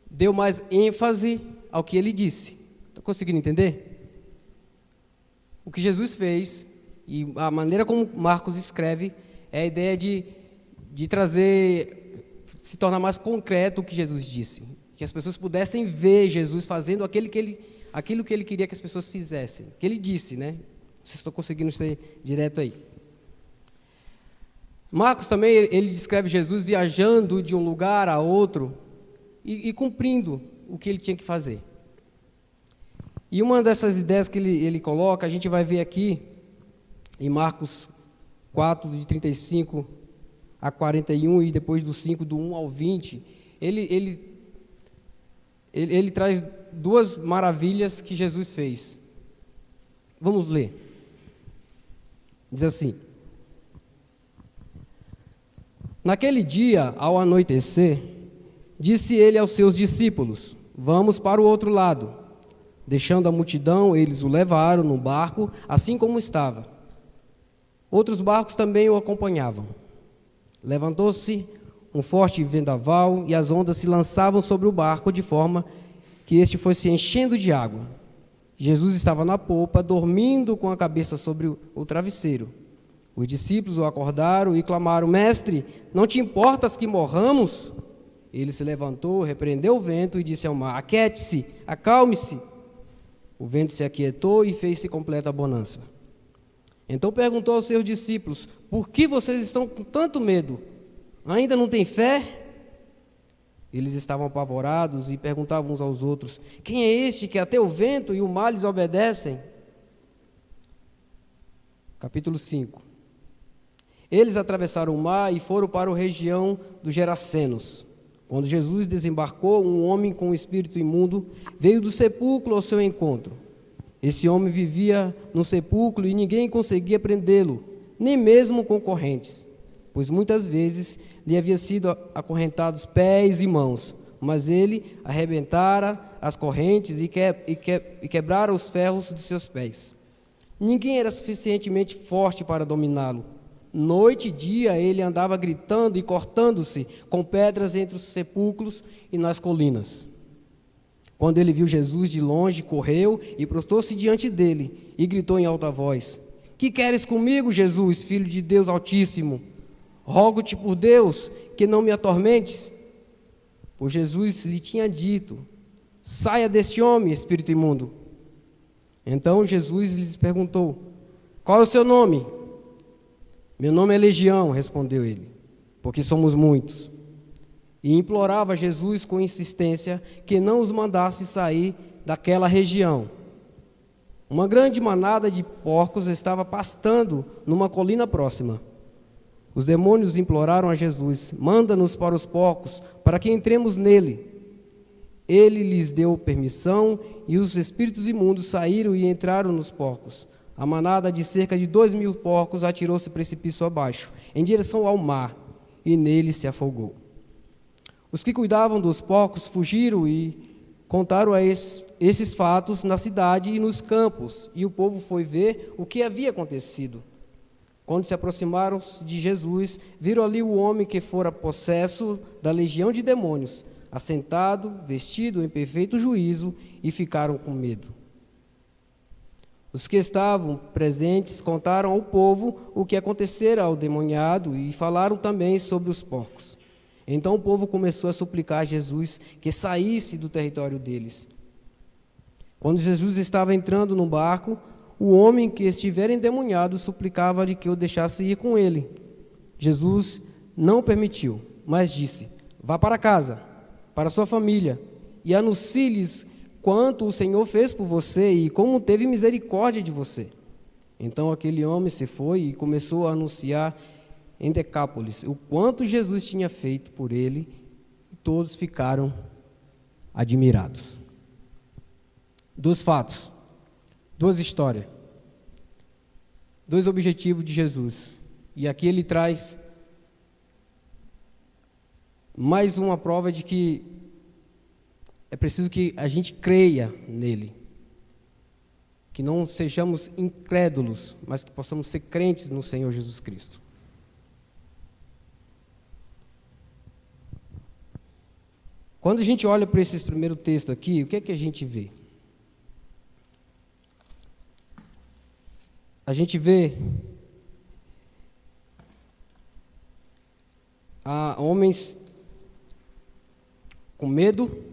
S10: deu mais ênfase ao que ele disse. Está conseguindo entender? O que Jesus fez, e a maneira como Marcos escreve, é a ideia de trazer, se tornar mais concreto o que Jesus disse. Que as pessoas pudessem ver Jesus fazendo aquilo que ele queria que as pessoas fizessem. Que ele disse, né? Vocês estão conseguindo ser direto aí. Marcos também, ele descreve Jesus viajando de um lugar a outro e cumprindo o que ele tinha que fazer. E uma dessas ideias que ele coloca, a gente vai ver aqui em Marcos 4, de 35 a 41, e depois do 5, do 1 ao 20, ele traz duas maravilhas que Jesus fez. Vamos ler. Diz assim: naquele dia, ao anoitecer, disse ele aos seus discípulos: vamos para o outro lado. Deixando a multidão, eles o levaram no barco, assim como estava. Outros barcos também o acompanhavam. Levantou-se um forte vendaval e as ondas se lançavam sobre o barco de forma que este fosse enchendo de água. Jesus estava na popa, dormindo com a cabeça sobre o travesseiro. Os discípulos o acordaram e clamaram: Mestre, não te importas que morramos? Ele se levantou, repreendeu o vento e disse ao mar: Aquiete-se, acalme-se. O vento se aquietou e fez-se completa bonança. Então perguntou aos seus discípulos: por que vocês estão com tanto medo? Ainda não têm fé? Eles estavam apavorados e perguntavam uns aos outros: quem é este que até o vento e o mar lhes obedecem? Capítulo 5. Eles atravessaram o mar e foram para a região dos Gerasenos. Quando Jesus desembarcou, um homem com um espírito imundo veio do sepulcro ao seu encontro. Esse homem vivia no sepulcro e ninguém conseguia prendê-lo, nem mesmo com correntes, pois muitas vezes lhe havia sido acorrentados pés e mãos, mas ele arrebentara as correntes e quebrara os ferros de seus pés. Ninguém era suficientemente forte para dominá-lo. Noite e dia ele andava gritando e cortando-se com pedras entre os sepulcros e nas colinas. Quando ele viu Jesus de longe, correu e prostrou-se diante dele e gritou em alta voz: que queres comigo, Jesus, Filho de Deus Altíssimo? Rogo-te por Deus que não me atormentes. Pois Jesus lhe tinha dito: saia deste homem, espírito imundo. Então Jesus lhes perguntou: qual é o seu nome? Meu nome é Legião, respondeu ele, porque somos muitos. E implorava a Jesus com insistência que não os mandasse sair daquela região. Uma grande manada de porcos estava pastando numa colina próxima. Os demônios imploraram a Jesus: manda-nos para os porcos, para que entremos nele. Ele lhes deu permissão e os espíritos imundos saíram e entraram nos porcos. A manada de cerca de 2.000 porcos atirou-se precipício abaixo, em direção ao mar, e nele se afogou. Os que cuidavam dos porcos fugiram e contaram esses fatos na cidade e nos campos, e o povo foi ver o que havia acontecido. Quando se aproximaram de Jesus, viram ali o homem que fora possesso da legião de demônios, assentado, vestido em perfeito juízo, e ficaram com medo. Os que estavam presentes contaram ao povo o que acontecera ao demoniado e falaram também sobre os porcos. Então o povo começou a suplicar a Jesus que saísse do território deles. Quando Jesus estava entrando no barco, o homem que estivera endemoniado suplicava-lhe que o deixasse ir com ele. Jesus não permitiu, mas disse: vá para casa, para sua família, e anuncie-lhes quanto o Senhor fez por você e como teve misericórdia de você. Então aquele homem se foi e começou a anunciar em Decápolis o quanto Jesus tinha feito por ele, e todos ficaram admirados. Dois fatos, duas histórias, dois objetivos de Jesus. E aqui ele traz mais uma prova de que é preciso que a gente creia nele, que não sejamos incrédulos, mas que possamos ser crentes no Senhor Jesus Cristo. Quando a gente olha para esse primeiro texto aqui, o que é que a gente vê? A gente vê homens com medo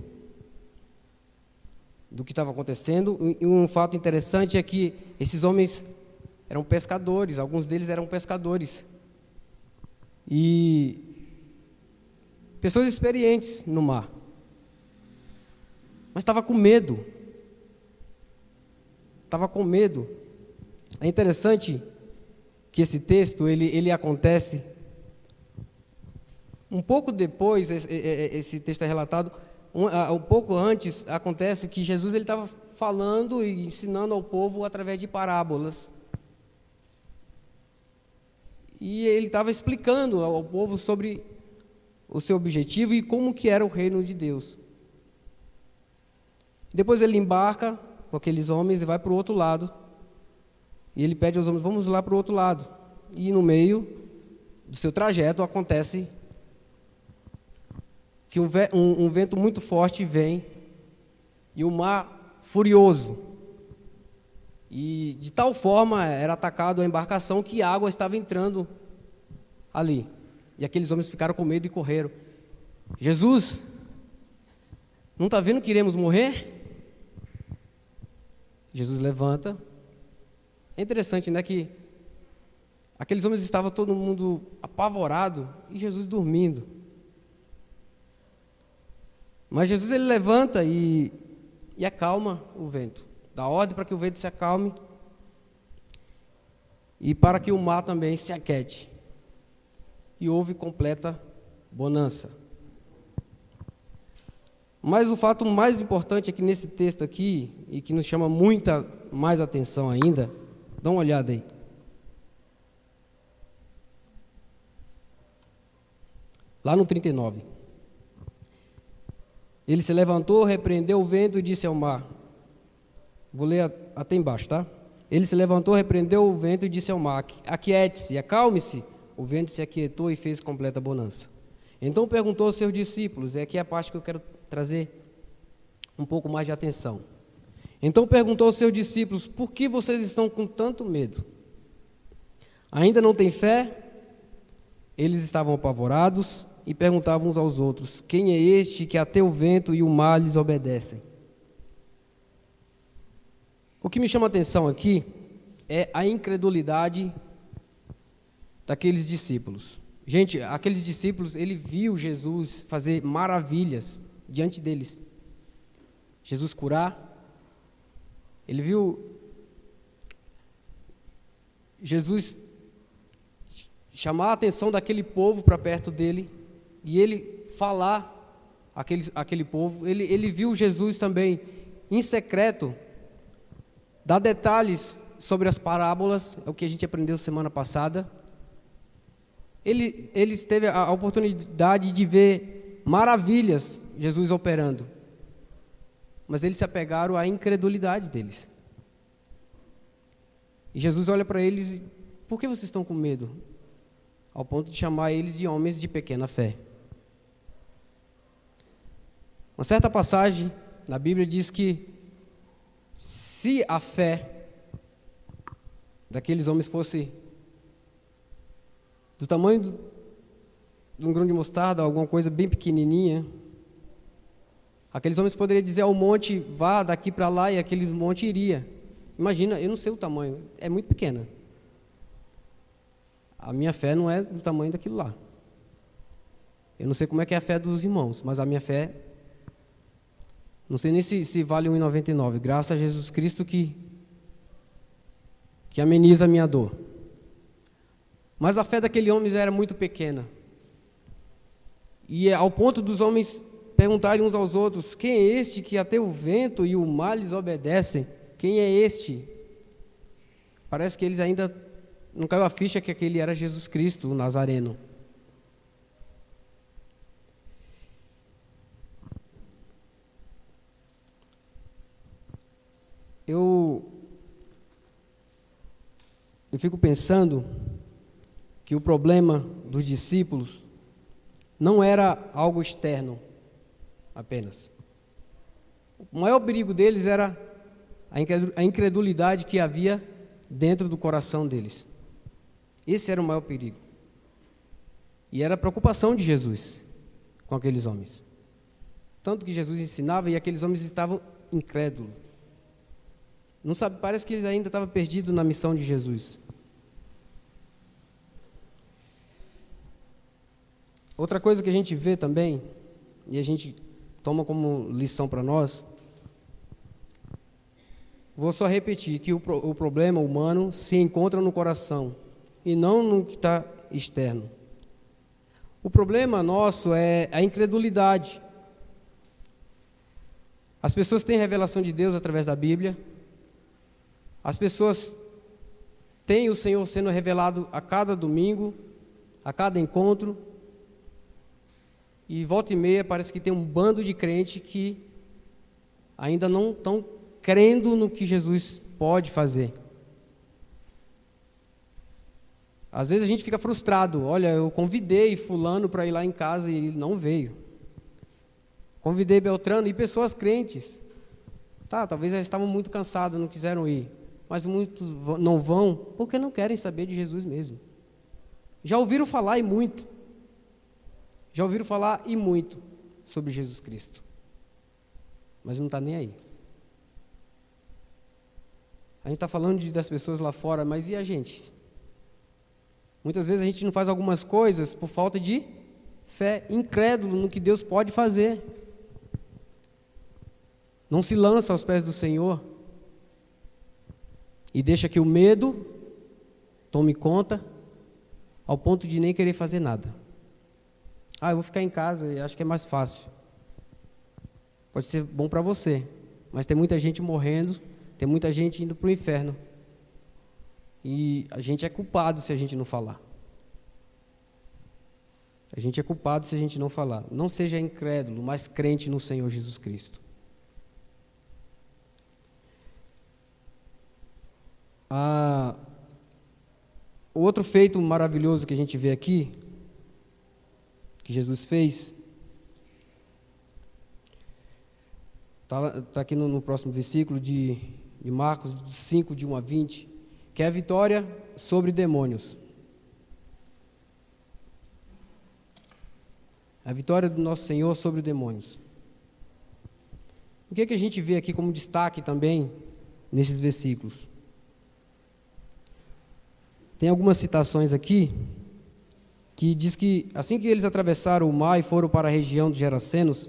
S10: do que estava acontecendo. E um fato interessante é que esses homens eram pescadores, alguns deles eram pescadores. E pessoas experientes no mar. Mas estava com medo. Estava com medo. É interessante que esse texto ele acontece um pouco depois. Esse texto é relatado um pouco antes. Acontece que Jesus ele estava falando e ensinando ao povo através de parábolas, e ele estava explicando ao povo sobre o seu objetivo e como que era o reino de Deus. Depois ele embarca com aqueles homens e vai para o outro lado. E ele pede aos homens: vamos lá para o outro lado. E no meio do seu trajeto acontece que um vento muito forte vem e o mar furioso. E de tal forma era atacado a embarcação que a água estava entrando ali. E aqueles homens ficaram com medo e correram. Jesus, não está vendo que iremos morrer? Jesus levanta. É interessante, né, que aqueles homens estavam todo mundo apavorado e Jesus dormindo. Mas Jesus ele levanta e acalma o vento. Dá ordem para que o vento se acalme e para que o mar também se aquiete. E houve completa bonança. Mas o fato mais importante é que nesse texto aqui, e que nos chama muita mais atenção ainda, dá uma olhada aí. Lá no 39. Ele se levantou, repreendeu o vento e disse ao mar. Vou ler até embaixo, tá? Ele se levantou, repreendeu o vento e disse ao mar: aquiete-se, acalme-se. O vento se aquietou e fez completa bonança. Então perguntou aos seus discípulos, é aqui a parte que eu quero trazer um pouco mais de atenção. Então perguntou aos seus discípulos: por que vocês estão com tanto medo? Ainda não têm fé? Eles estavam apavorados e perguntavam uns aos outros: quem é este que até o vento e o mar lhes obedecem? O que me chama a atenção aqui é a incredulidade daqueles discípulos. Gente, aqueles discípulos, ele viu Jesus fazer maravilhas diante deles. Jesus curar. Ele viu Jesus chamar a atenção daquele povo para perto dele e ele falar aquele povo. Ele viu Jesus também em secreto dar detalhes sobre as parábolas, é o que a gente aprendeu semana passada. Eles teve a oportunidade de ver maravilhas Jesus operando, mas eles se apegaram à incredulidade deles. E Jesus olha para eles e: por que vocês estão com medo? Ao ponto de chamar eles de homens de pequena fé. Uma certa passagem na Bíblia diz que se a fé daqueles homens fosse do tamanho de um grão de mostarda, alguma coisa bem pequenininha, aqueles homens poderiam dizer ao monte: vá daqui para lá, e aquele monte iria. Imagina, eu não sei o tamanho, é muito pequena. A minha fé não é do tamanho daquilo lá. Eu não sei como é que é a fé dos irmãos, mas a minha fé, não sei nem se vale 1,99, graças a Jesus Cristo que ameniza a minha dor. Mas a fé daquele homem era muito pequena. E ao ponto dos homens perguntarem uns aos outros: quem é este que até o vento e o mar lhes obedecem? Quem é este? Parece que eles ainda não caiu a ficha que aquele era Jesus Cristo, o Nazareno. Eu fico pensando que o problema dos discípulos não era algo externo apenas. O maior perigo deles era a incredulidade que havia dentro do coração deles. Esse era o maior perigo. E era a preocupação de Jesus com aqueles homens. Tanto que Jesus ensinava e aqueles homens estavam incrédulos. Não sabe, parece que eles ainda estavam perdidos na missão de Jesus. Outra coisa que a gente vê também, e a gente toma como lição para nós, vou só repetir que o problema humano se encontra no coração e não no que está externo. O problema nosso é a incredulidade. As pessoas têm revelação de Deus através da Bíblia. As pessoas têm o Senhor sendo revelado a cada domingo, a cada encontro. E volta e meia parece que tem um bando de crente que ainda não estão crendo no que Jesus pode fazer. Às vezes a gente fica frustrado. Olha, eu convidei fulano para ir lá em casa e ele não veio. Convidei Beltrano e pessoas crentes. Talvez eles estavam muito cansados, não quiseram ir. Mas muitos não vão porque não querem saber de Jesus mesmo. Já ouviram falar e muito. Já ouviram falar e muito sobre Jesus Cristo. Mas não está nem aí. A gente está falando das pessoas lá fora, mas e a gente? Muitas vezes a gente não faz algumas coisas por falta de fé, incrédulo no que Deus pode fazer. Não se lança aos pés do Senhor e deixa que o medo tome conta ao ponto de nem querer fazer nada. Eu vou ficar em casa e acho que é mais fácil. Pode ser bom para você, mas tem muita gente morrendo, tem muita gente indo para o inferno. E a gente é culpado se a gente não falar. A gente é culpado se a gente não falar. Não seja incrédulo, mas crente no Senhor Jesus Cristo. O outro feito maravilhoso que a gente vê aqui, que Jesus fez, está aqui no próximo versículo de Marcos 5, de 1 a 20, que é a vitória sobre demônios. A vitória do nosso Senhor sobre demônios. O que a gente vê aqui como destaque também nesses versículos? Tem algumas citações aqui que diz que assim que eles atravessaram o mar e foram para a região dos Gerasenos,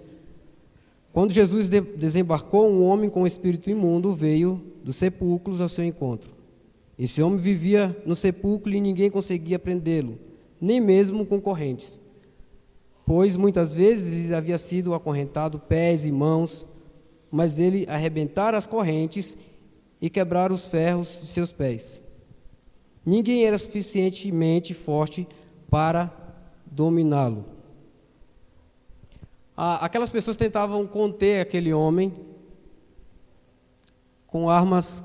S10: quando Jesus desembarcou, um homem com espírito imundo veio dos sepulcros ao seu encontro. Esse homem vivia no sepulcro e ninguém conseguia prendê-lo, nem mesmo com correntes, pois muitas vezes lhes havia sido acorrentado pés e mãos, mas ele arrebentara as correntes e quebrara os ferros de seus pés. Ninguém era suficientemente forte para dominá-lo. Aquelas pessoas tentavam conter aquele homem com armas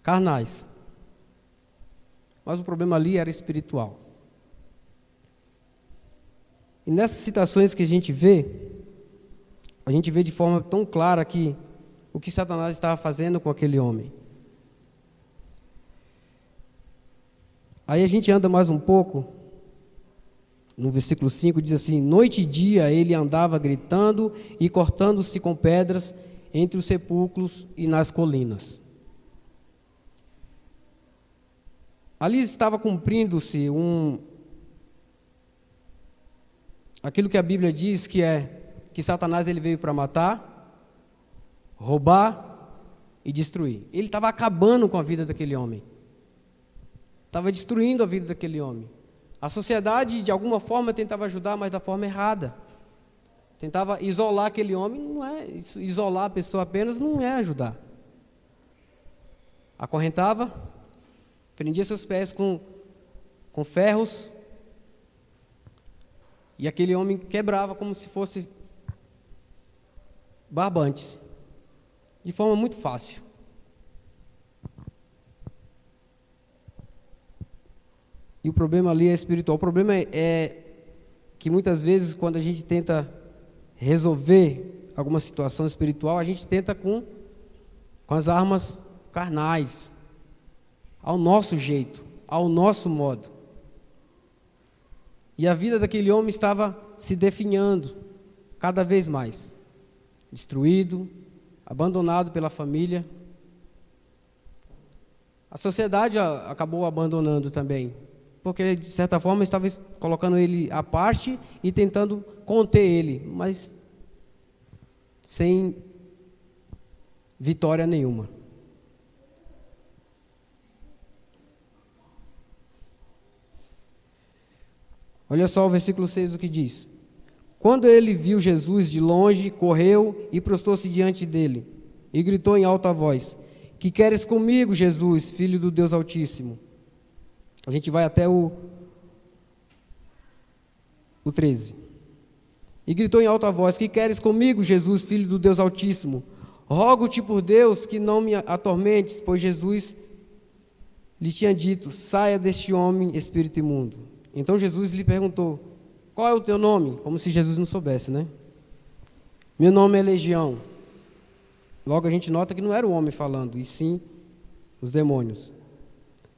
S10: carnais. Mas o problema ali era espiritual. E nessas citações que a gente vê de forma tão clara que o que Satanás estava fazendo com aquele homem. Aí a gente anda mais um pouco, no versículo 5 diz assim: noite e dia ele andava gritando e cortando-se com pedras entre os sepulcros e nas colinas. Ali estava cumprindo-se aquilo que a Bíblia diz que Satanás ele veio para matar, roubar e destruir. Ele estava acabando com a vida daquele homem. Estava destruindo a vida daquele homem. A sociedade, de alguma forma, tentava ajudar, mas da forma errada. Tentava isolar aquele homem, não é isolar a pessoa apenas, não é ajudar. Acorrentava, prendia seus pés com ferros, e aquele homem quebrava como se fosse barbantes, de forma muito fácil. E o problema ali é espiritual. O problema é que muitas vezes, quando a gente tenta resolver alguma situação espiritual, a gente tenta com as armas carnais, ao nosso jeito, ao nosso modo. E a vida daquele homem estava se definhando cada vez mais. Destruído, abandonado pela família. A sociedade acabou abandonando também, porque de certa forma estava colocando ele à parte e tentando conter ele, mas sem vitória nenhuma. Olha só o versículo 6 o que diz. Quando ele viu Jesus de longe, correu e prostrou-se diante dele e gritou em alta voz: Que queres comigo, Jesus, Filho do Deus Altíssimo? A gente vai até o 13. E gritou em alta voz: Que queres comigo, Jesus, Filho do Deus Altíssimo? Rogo-te por Deus que não me atormentes, pois Jesus lhe tinha dito: Saia deste homem, espírito imundo. Então Jesus lhe perguntou: Qual é o teu nome? Como se Jesus não soubesse, né? Meu nome é Legião. Logo a gente nota que não era o homem falando, e sim os demônios.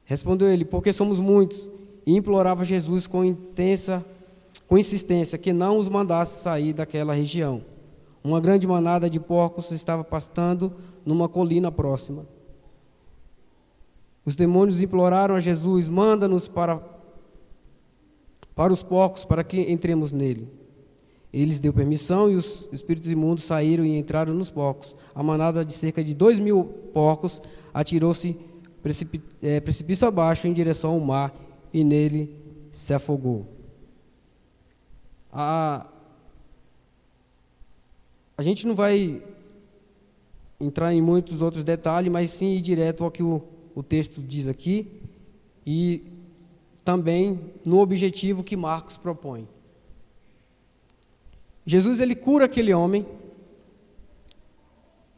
S10: Respondeu ele: Porque somos muitos. E implorava Jesus com insistência que não os mandasse sair daquela região. Uma grande manada de porcos estava pastando numa colina próxima. Os demônios imploraram a Jesus: Manda-nos para os porcos, para que entremos nele. Ele lhes deu permissão e os espíritos imundos saíram e entraram nos porcos. A manada de cerca de 2.000 porcos atirou-se precipício abaixo em direção ao mar e nele se afogou. A gente não vai entrar em muitos outros detalhes, mas sim ir direto ao que o texto diz aqui e também no objetivo que Marcos propõe. Jesus, ele cura aquele homem,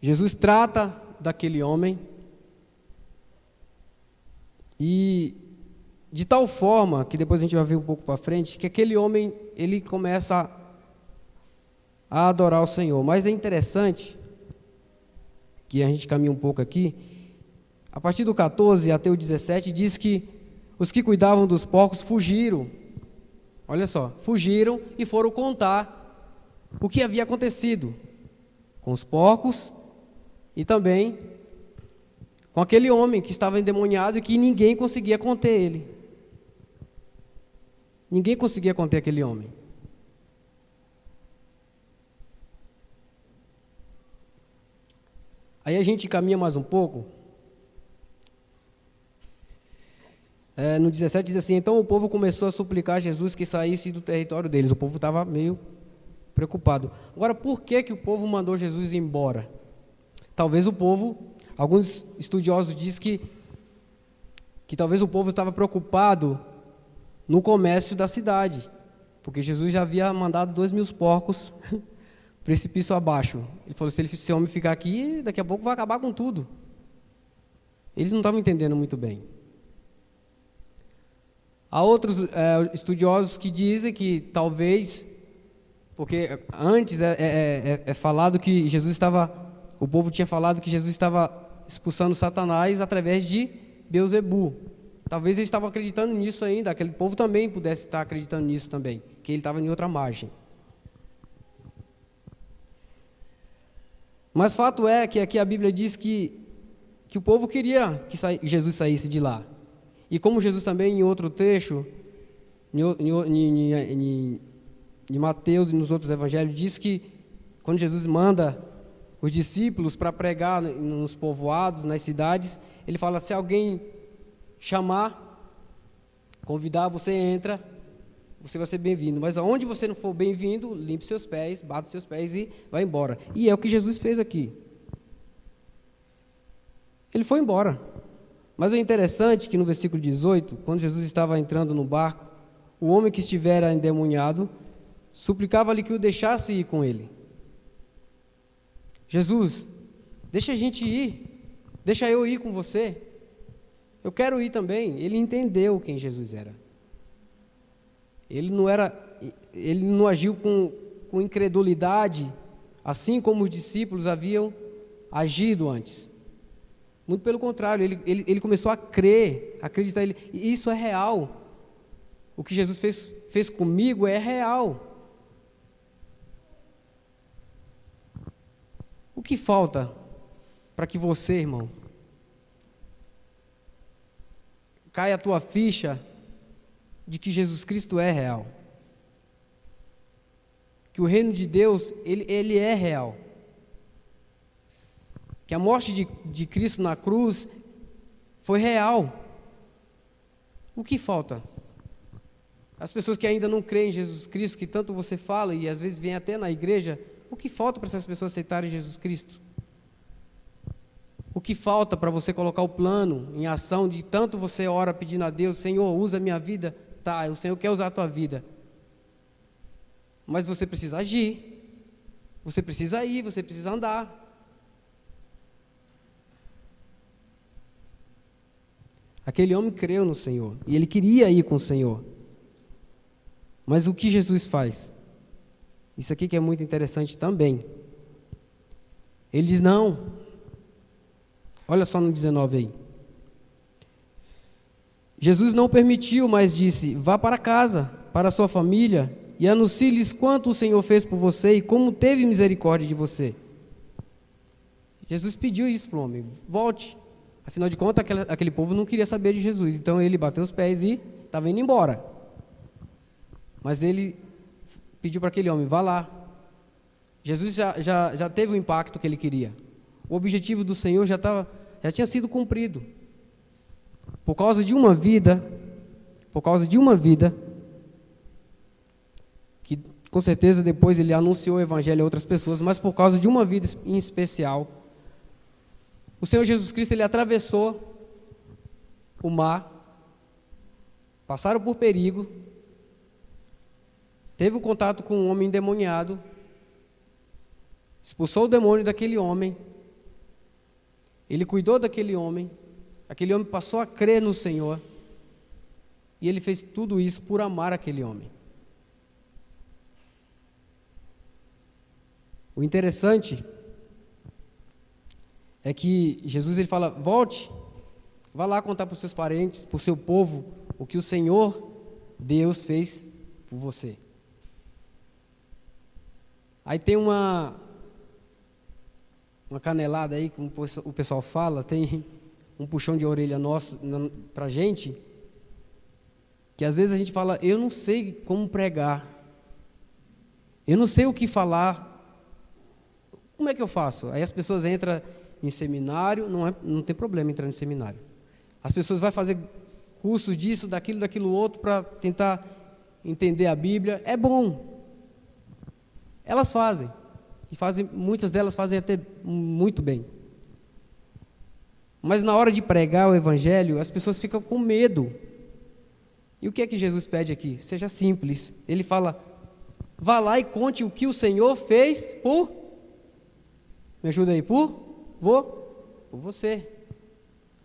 S10: Jesus trata daquele homem e de tal forma, que depois a gente vai ver um pouco para frente, que aquele homem, ele começa a adorar o Senhor. Mas é interessante, que a gente caminha um pouco aqui, a partir do 14 até o 17, diz que os que cuidavam dos porcos fugiram, olha só, fugiram e foram contar o que havia acontecido com os porcos e também com aquele homem que estava endemoniado e que ninguém conseguia conter ele. Ninguém conseguia conter aquele homem. Aí a gente caminha mais um pouco. No 17 diz assim: Então o povo começou a suplicar a Jesus que saísse do território deles. O povo estava meio preocupado. Agora, por que o povo mandou Jesus ir embora? Talvez o povo, alguns estudiosos dizem que talvez o povo estava preocupado no comércio da cidade, porque Jesus já havia mandado 2.000 porcos precipício abaixo. Ele falou: se esse homem ficar aqui, daqui a pouco vai acabar com tudo. Eles não estavam entendendo muito bem. Há outros estudiosos que dizem que talvez, porque antes é falado que o povo tinha falado que Jesus estava expulsando Satanás através de Beelzebul. Talvez eles estavam acreditando nisso ainda, aquele povo também pudesse estar acreditando nisso também, que ele estava em outra margem. Mas fato é que aqui a Bíblia diz que o povo queria que Jesus saísse de lá. E como Jesus também em outro trecho, em Mateus e nos outros evangelhos, diz que quando Jesus manda os discípulos para pregar nos povoados, nas cidades, ele fala: se alguém chamar, convidar, você entra, você vai ser bem-vindo. Mas aonde você não for bem-vindo, limpe seus pés, bata seus pés e vai embora. E é o que Jesus fez aqui. Ele foi embora. Mas o interessante é que no versículo 18, quando Jesus estava entrando no barco, o homem que estivera endemoniado suplicava-lhe que o deixasse ir com ele. Jesus, deixa a gente ir, deixa eu ir com você, eu quero ir também. Ele entendeu quem Jesus era. Ele não agiu com incredulidade, assim como os discípulos haviam agido antes. Muito pelo contrário, ele começou a crer, a acreditar. E isso é real. O que Jesus fez comigo é real. O que falta para que você, irmão, caia a tua ficha de que Jesus Cristo é real? Que o reino de Deus, ele é real. Que a morte de Cristo na cruz foi real. O que falta? As pessoas que ainda não creem em Jesus Cristo, que tanto você fala e às vezes vem até na igreja, o que falta para essas pessoas aceitarem Jesus Cristo? O que falta para você colocar o plano em ação de tanto você ora pedindo a Deus, Senhor, usa a minha vida? Tá, o Senhor quer usar a tua vida. Mas você precisa agir. Você precisa ir, você precisa andar. Aquele homem creu no Senhor e ele queria ir com o Senhor. Mas o que Jesus faz? Isso aqui que é muito interessante também. Ele diz não. Olha só no 19 aí. Jesus não permitiu, mas disse: vá para casa, para a sua família, e anuncie-lhes quanto o Senhor fez por você e como teve misericórdia de você. Jesus pediu isso para o homem: volte. Afinal de contas, aquele povo não queria saber de Jesus. Então ele bateu os pés e estava indo embora. Mas ele pediu para aquele homem: vá lá. Jesus já teve o impacto que ele queria. O objetivo do Senhor já tinha sido cumprido. Por causa de uma vida, que com certeza depois ele anunciou o evangelho a outras pessoas, mas por causa de uma vida em especial, o Senhor Jesus Cristo, ele atravessou o mar, passaram por perigo, teve um contato com um homem endemoniado, expulsou o demônio daquele homem, ele cuidou daquele homem, aquele homem passou a crer no Senhor, e ele fez tudo isso por amar aquele homem. O interessante é que Jesus ele fala: volte, vá lá contar para os seus parentes, para o seu povo, o que o Senhor Deus fez por você. Aí tem uma canelada aí, como o pessoal fala, tem um puxão de orelha nosso para a gente, que às vezes a gente fala: eu não sei como pregar, eu não sei o que falar, como é que eu faço? Aí as pessoas entram em seminário, não tem problema entrar em seminário. As pessoas vão fazer cursos disso, daquilo outro, para tentar entender a Bíblia. É bom. Elas fazem. E muitas delas fazem até muito bem. Mas na hora de pregar o Evangelho, as pessoas ficam com medo. E o que é que Jesus pede aqui? Seja simples. Ele fala: vá lá e conte o que o Senhor fez por... Me ajuda aí, por você.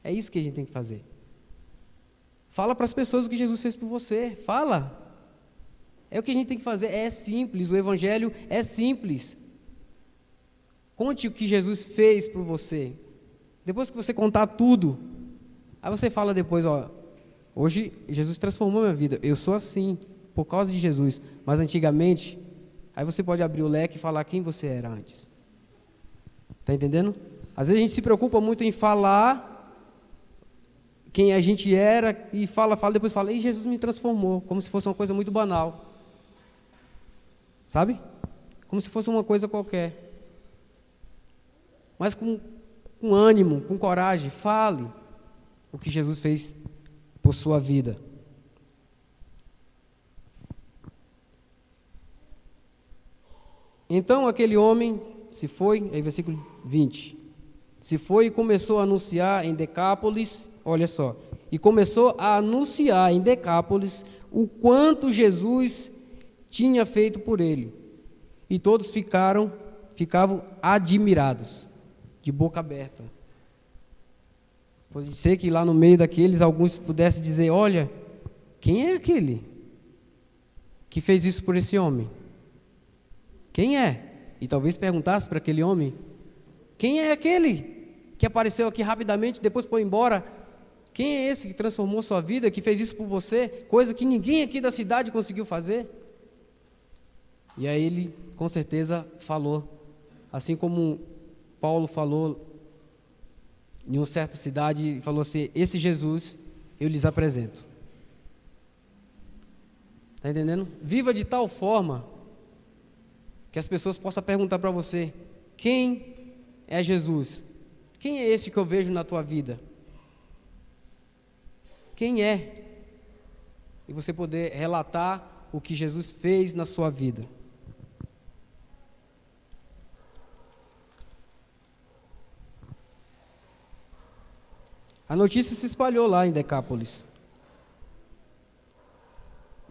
S10: É isso que a gente tem que fazer. Fala para as pessoas o que Jesus fez por você. Fala. É o que a gente tem que fazer. É simples. O Evangelho é simples. Conte o que Jesus fez por você. Depois que você contar tudo, aí você fala depois: ó, hoje Jesus transformou minha vida. Eu sou assim por causa de Jesus. Mas antigamente, aí você pode abrir o leque e falar quem você era antes. Está entendendo? Às vezes a gente se preocupa muito em falar quem a gente era e fala, depois fala: e Jesus me transformou, como se fosse uma coisa muito banal. Sabe? Como se fosse uma coisa qualquer. Mas com ânimo, com coragem, fale o que Jesus fez por sua vida. Então aquele homem se foi, aí versículo 20, se foi e começou a anunciar em Decápolis, olha só, e começou a anunciar em Decápolis o quanto Jesus tinha feito por ele, e todos ficavam admirados, de boca aberta. Pode ser que lá no meio daqueles, alguns pudessem dizer: olha, quem é aquele que fez isso por esse homem? Quem é? E talvez perguntasse para aquele homem: quem é aquele que apareceu aqui rapidamente, depois foi embora? Quem é esse que transformou sua vida, que fez isso por você, coisa que ninguém aqui da cidade conseguiu fazer? E aí ele, com certeza, falou, assim como Paulo falou em uma certa cidade, falou assim: esse Jesus eu lhes apresento. Está entendendo? Viva de tal forma que as pessoas possam perguntar para você: quem é Jesus? Quem é esse que eu vejo na tua vida? Quem é? e você poder relatar o que Jesus fez na sua vida. A notícia se espalhou lá em Decápolis.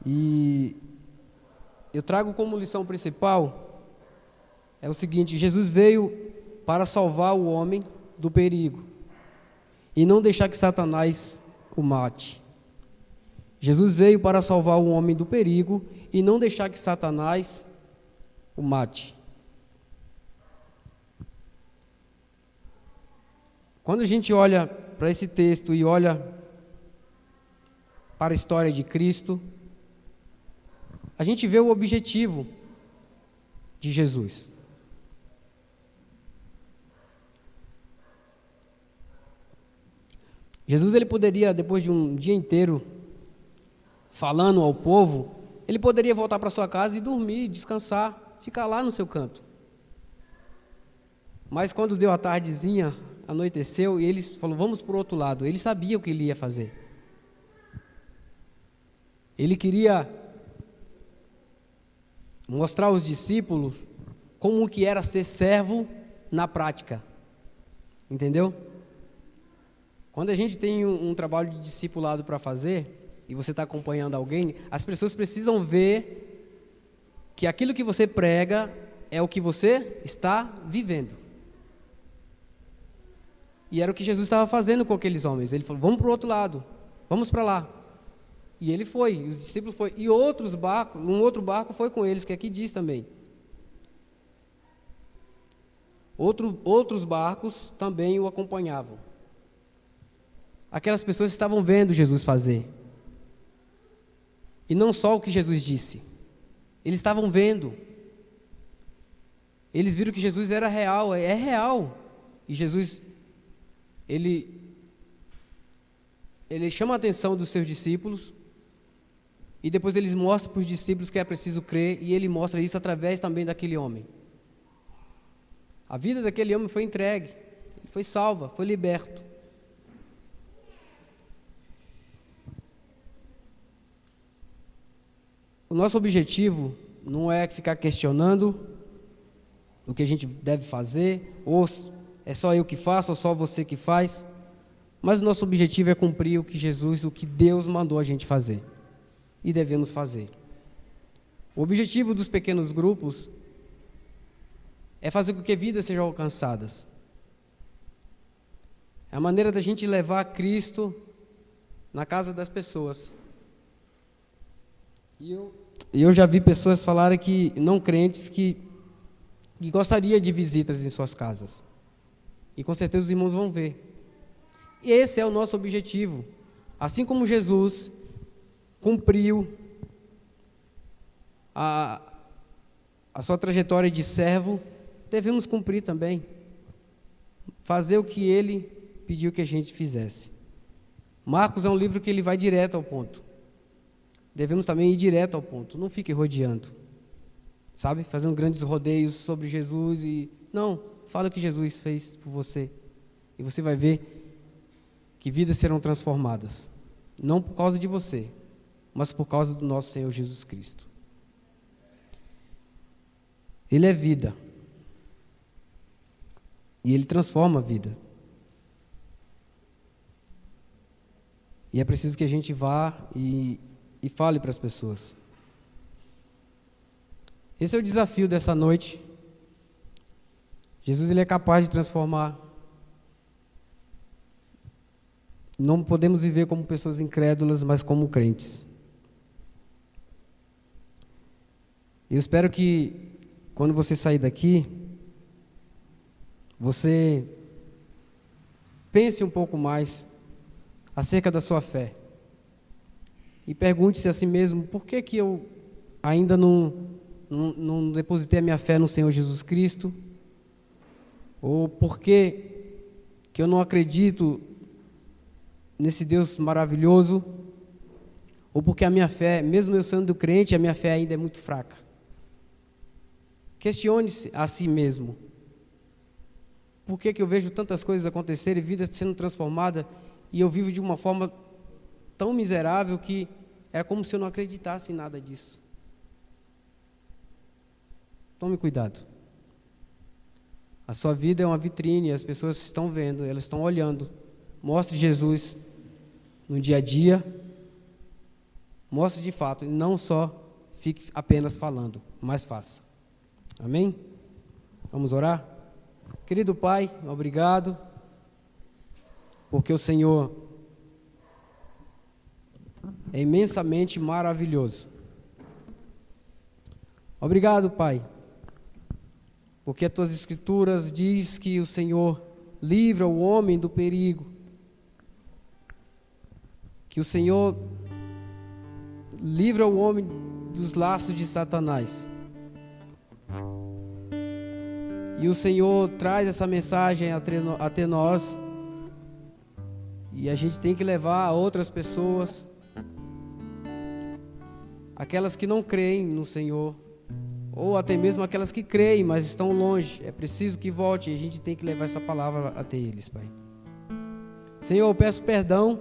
S10: E eu trago como lição principal é o seguinte: Jesus veio para salvar o homem do perigo e não deixar que Satanás o mate. Jesus veio para salvar o homem do perigo e não deixar que Satanás o mate. Quando a gente olha para esse texto e olha para a história de Cristo, a gente vê o objetivo de Jesus. Jesus, ele poderia, depois de um dia inteiro falando ao povo, ele poderia voltar para sua casa e dormir, descansar, ficar lá no seu canto. Mas quando deu a tardezinha, anoiteceu, e ele falou, vamos para o outro lado. Ele sabia o que ele ia fazer. Ele queria mostrar aos discípulos como que era ser servo na prática. Entendeu? Quando a gente tem um trabalho de discipulado para fazer, e você está acompanhando alguém, as pessoas precisam ver que aquilo que você prega é o que você está vivendo. E era o que Jesus estava fazendo com aqueles homens. Ele falou, vamos para o outro lado, vamos para lá. E ele foi, e os discípulos foram. E um outro barco foi com eles, que aqui diz também. Outros barcos também o acompanhavam. Aquelas pessoas estavam vendo Jesus fazer. E não só o que Jesus disse. Eles estavam vendo. Eles viram que Jesus era real, é real. E Jesus, ele chama a atenção dos seus discípulos. E depois eles mostram para os discípulos que é preciso crer. E ele mostra isso através também daquele homem. A vida daquele homem foi entregue. Ele foi salva, foi liberto. O nosso objetivo não é ficar questionando o que a gente deve fazer, ou é só eu que faço, ou só você que faz, mas o nosso objetivo é cumprir o que Deus mandou a gente fazer, e devemos fazer. O objetivo dos pequenos grupos é fazer com que vidas sejam alcançadas. É a maneira da gente levar Cristo na casa das pessoas. E eu já vi pessoas falarem que, não crentes, que gostaria de visitas em suas casas. E com certeza os irmãos vão ver. E esse é o nosso objetivo. Assim como Jesus cumpriu a sua trajetória de servo, devemos cumprir também. Fazer o que ele pediu que a gente fizesse. Marcos é um livro que ele vai direto ao ponto. Devemos também ir direto ao ponto, não fique rodeando, sabe? Fazendo grandes rodeios sobre Jesus e... Não, fala o que Jesus fez por você. E você vai ver que vidas serão transformadas. Não por causa de você, mas por causa do nosso Senhor Jesus Cristo. Ele é vida. E Ele transforma a vida. E é preciso que a gente vá e fale para as pessoas. Esse é o desafio dessa noite. Jesus, ele é capaz de transformar. Não podemos viver como pessoas incrédulas, mas como crentes. Eu espero que, quando você sair daqui, você pense um pouco mais acerca da sua fé. E pergunte-se a si mesmo, por que eu ainda não depositei a minha fé no Senhor Jesus Cristo? Ou por que eu não acredito nesse Deus maravilhoso? Ou porque a minha fé, mesmo eu sendo crente, a minha fé ainda é muito fraca? Questione-se a si mesmo. Por que eu vejo tantas coisas acontecerem, vida sendo transformada, e eu vivo de uma forma tão miserável que Era como se eu não acreditasse em nada disso. Tome cuidado. A sua vida é uma vitrine, as pessoas estão vendo, elas estão olhando. Mostre Jesus no dia a dia. Mostre de fato, e não só fique apenas falando, mas faça. Amém? Vamos orar? Querido Pai, obrigado, porque o Senhor é imensamente maravilhoso. Obrigado, Pai, porque as Tuas Escrituras diz que o Senhor livra o homem do perigo, que o Senhor livra o homem dos laços de Satanás. E o Senhor traz essa mensagem até nós, e a gente tem que levar a outras pessoas, aquelas que não creem no Senhor, ou até mesmo aquelas que creem, mas estão longe. É preciso que volte, e a gente tem que levar essa palavra até eles, Pai. Senhor, eu peço perdão,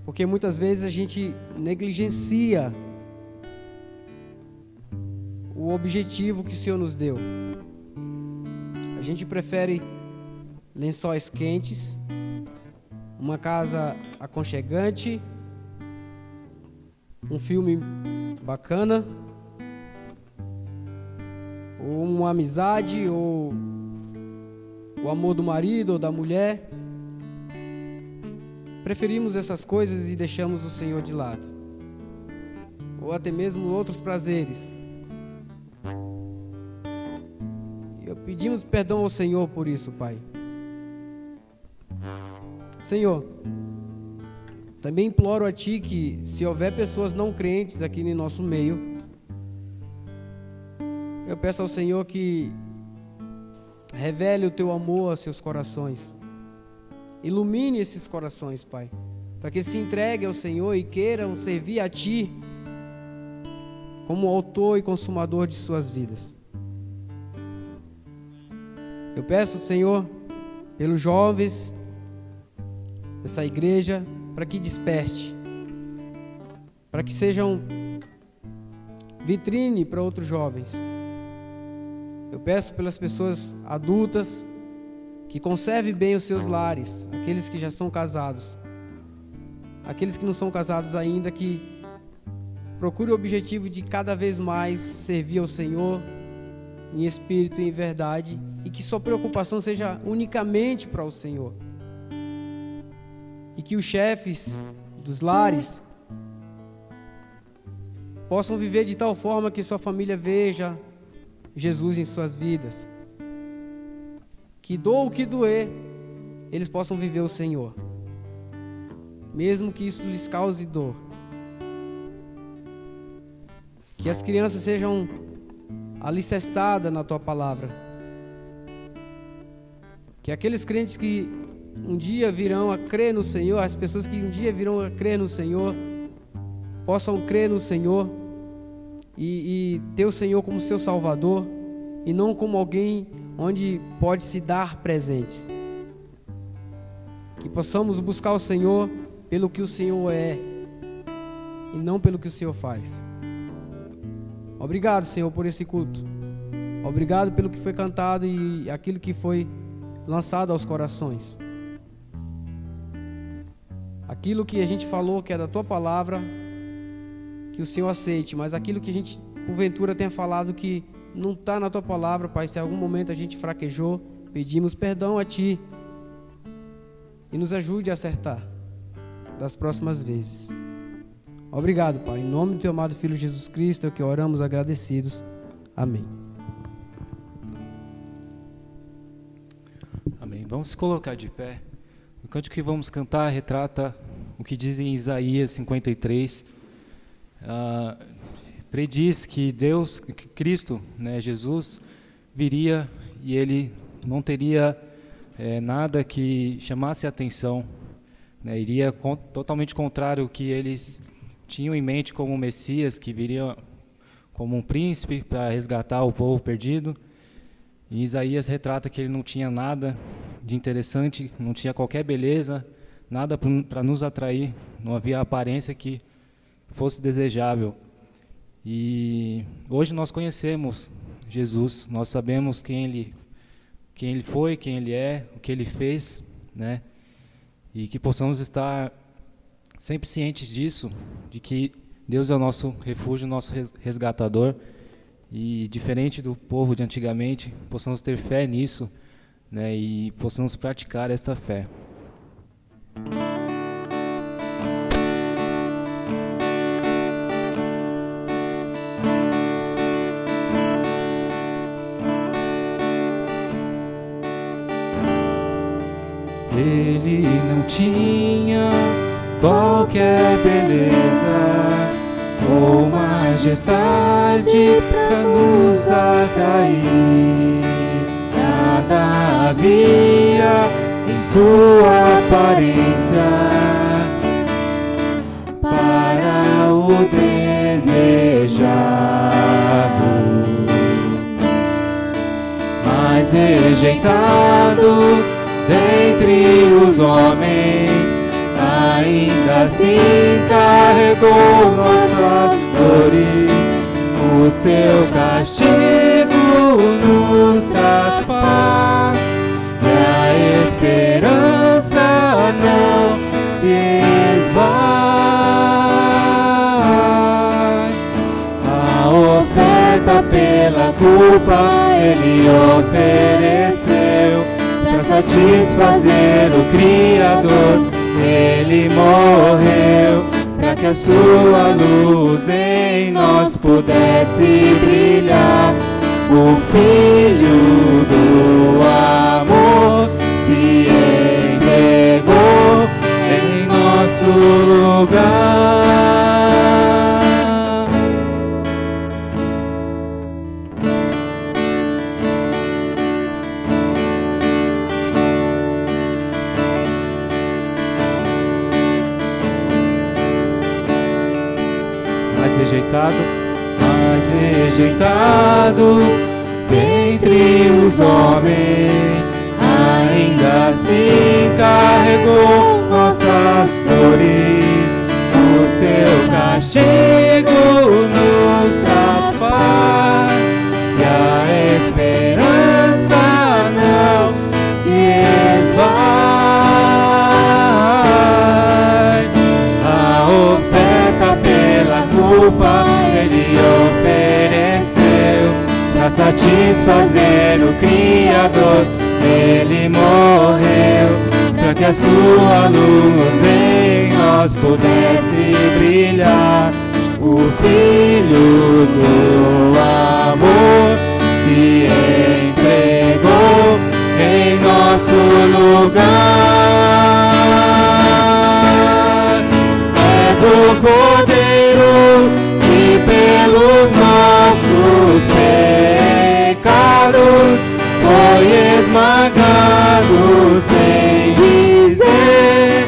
S10: porque muitas vezes a gente negligencia o objetivo que o Senhor nos deu. A gente prefere lençóis quentes, uma casa aconchegante, um filme bacana, ou uma amizade, ou o amor do marido ou da mulher. Preferimos essas coisas e deixamos o Senhor de lado, ou até mesmo outros prazeres. Pedimos perdão ao Senhor por isso, Pai. Senhor, também imploro a Ti que, se houver pessoas não crentes aqui no nosso meio, eu peço ao Senhor que revele o Teu amor aos seus corações. Ilumine esses corações, Pai, para que eles se entreguem ao Senhor e queiram servir a Ti como autor e consumador de suas vidas. Eu peço, Senhor, pelos jovens dessa igreja, para que desperte, para que sejam vitrine para outros jovens. Eu peço pelas pessoas adultas que conservem bem os seus lares, aqueles que já são casados, aqueles que não são casados ainda, que procurem o objetivo de cada vez mais servir ao Senhor em espírito e em verdade, e que sua preocupação seja unicamente para o Senhor. E que os chefes dos lares possam viver de tal forma que sua família veja Jesus em suas vidas. Que doa o que doer, eles possam viver o Senhor, mesmo que isso lhes cause dor. Que as crianças sejam alicerçadas na Tua palavra. Que aqueles crentes que um dia virão a crer no Senhor, as pessoas que um dia virão a crer no Senhor, possam crer no Senhor e ter o Senhor como seu Salvador, e não como alguém onde pode se dar presentes. Que possamos buscar o Senhor pelo que o Senhor é e não pelo que o Senhor faz. Obrigado, Senhor, por esse culto. Obrigado pelo que foi cantado e aquilo que foi lançado aos corações. Aquilo que a gente falou que é da Tua palavra, que o Senhor aceite, mas aquilo que a gente porventura tenha falado que não está na Tua palavra, Pai, se em algum momento a gente fraquejou, pedimos perdão a Ti e nos ajude a acertar das próximas vezes. Obrigado, Pai, em nome do Teu amado Filho Jesus Cristo, é que oramos agradecidos. Amém.
S1: Amém. Vamos se colocar de pé. O cântico que vamos cantar retrata o que diz em Isaías 53. Prediz que Deus, que Cristo, né, Jesus, viria e Ele não teria nada que chamasse a atenção, né, iria totalmente contrário ao que eles tinham em mente como Messias, que viria como um príncipe para resgatar o povo perdido. E Isaías retrata que ele não tinha nada de interessante, não tinha qualquer beleza, nada para nos atrair, não havia aparência que fosse desejável. E hoje nós conhecemos Jesus, nós sabemos quem ele foi, quem ele é, o que ele fez, né? E que possamos estar sempre cientes disso, de que Deus é o nosso refúgio, o nosso resgatador, e diferente do povo de antigamente, possamos ter fé nisso, né? E possamos praticar esta fé. Ele não tinha qualquer beleza ou majestade pra nos atrair. Nada havia em sua aparência para o desejarmos, mas rejeitado dentre os homens, ainda assim carregou nossas dores. O seu castigo nos traz paz, e a esperança não se esvai. A oferta pela culpa Ele ofereceu, para satisfazer o Criador. Ele morreu para que a sua luz em nós pudesse brilhar. O Filho do amor se entregou em nosso lugar. Mas rejeitado dentre os homens, ainda assim carregou nossas dores. O seu castigo nos traz paz, e a esperança não se esvai. A oferta pela culpa Ele ofereceu, para satisfazer o Criador. Ele morreu para que a sua luz em nós pudesse brilhar. O Filho do amor se entregou em nosso lugar. És o Cordeiro que pelos nossos pecados foi esmagado, sem dizer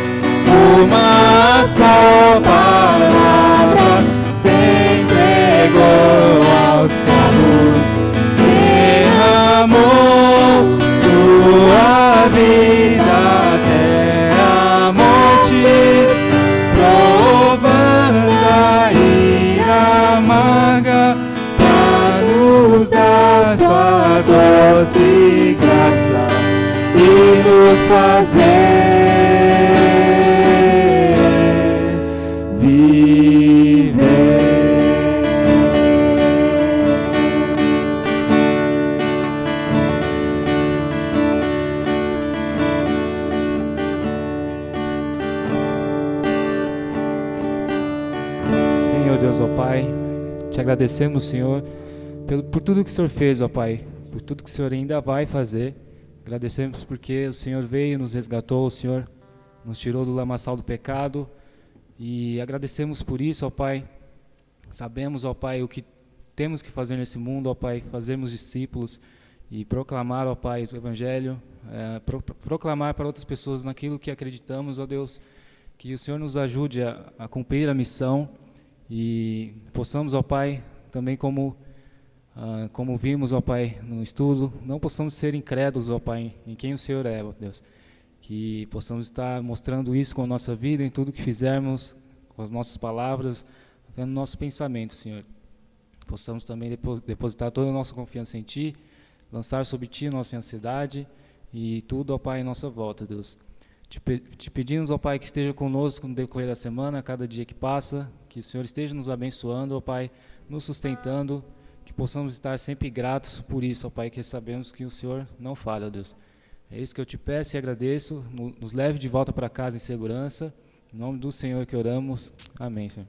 S1: uma só palavra, se entregou aos cravos, derramou sua vida até a morte, provando a ira amarga, para nos dar sua doce graça e nos fazer viver. Senhor Deus, ó Pai, te agradecemos, Senhor, por tudo que o Senhor fez, ó Pai, por tudo que o Senhor ainda vai fazer. Agradecemos porque o Senhor veio, nos resgatou, o Senhor nos tirou do lamaçal do pecado, e agradecemos por isso, ó Pai. Sabemos, ó Pai, o que temos que fazer nesse mundo, ó Pai, fazermos discípulos e proclamar, ó Pai, o Evangelho, proclamar para outras pessoas naquilo que acreditamos, ó Deus, que o Senhor nos ajude a cumprir a missão e possamos, ó Pai, também como vimos, ó Pai, no estudo, não possamos ser incrédulos, ó Pai, em quem o Senhor é, ó Deus. Que possamos estar mostrando isso com a nossa vida, em tudo que fizermos, com as nossas palavras, até no nosso pensamento, Senhor. Possamos também depositar toda a nossa confiança em Ti, lançar sobre Ti nossa ansiedade e tudo, ó Pai, em nossa volta, Deus. Te pedimos, ó Pai, que esteja conosco no decorrer da semana, a cada dia que passa, que o Senhor esteja nos abençoando, ó Pai, nos sustentando, que possamos estar sempre gratos por isso, ó Pai, que sabemos que o Senhor não falha, ó Deus. É isso que eu te peço e agradeço, nos leve de volta para casa em segurança, em nome do Senhor que oramos, amém, Senhor.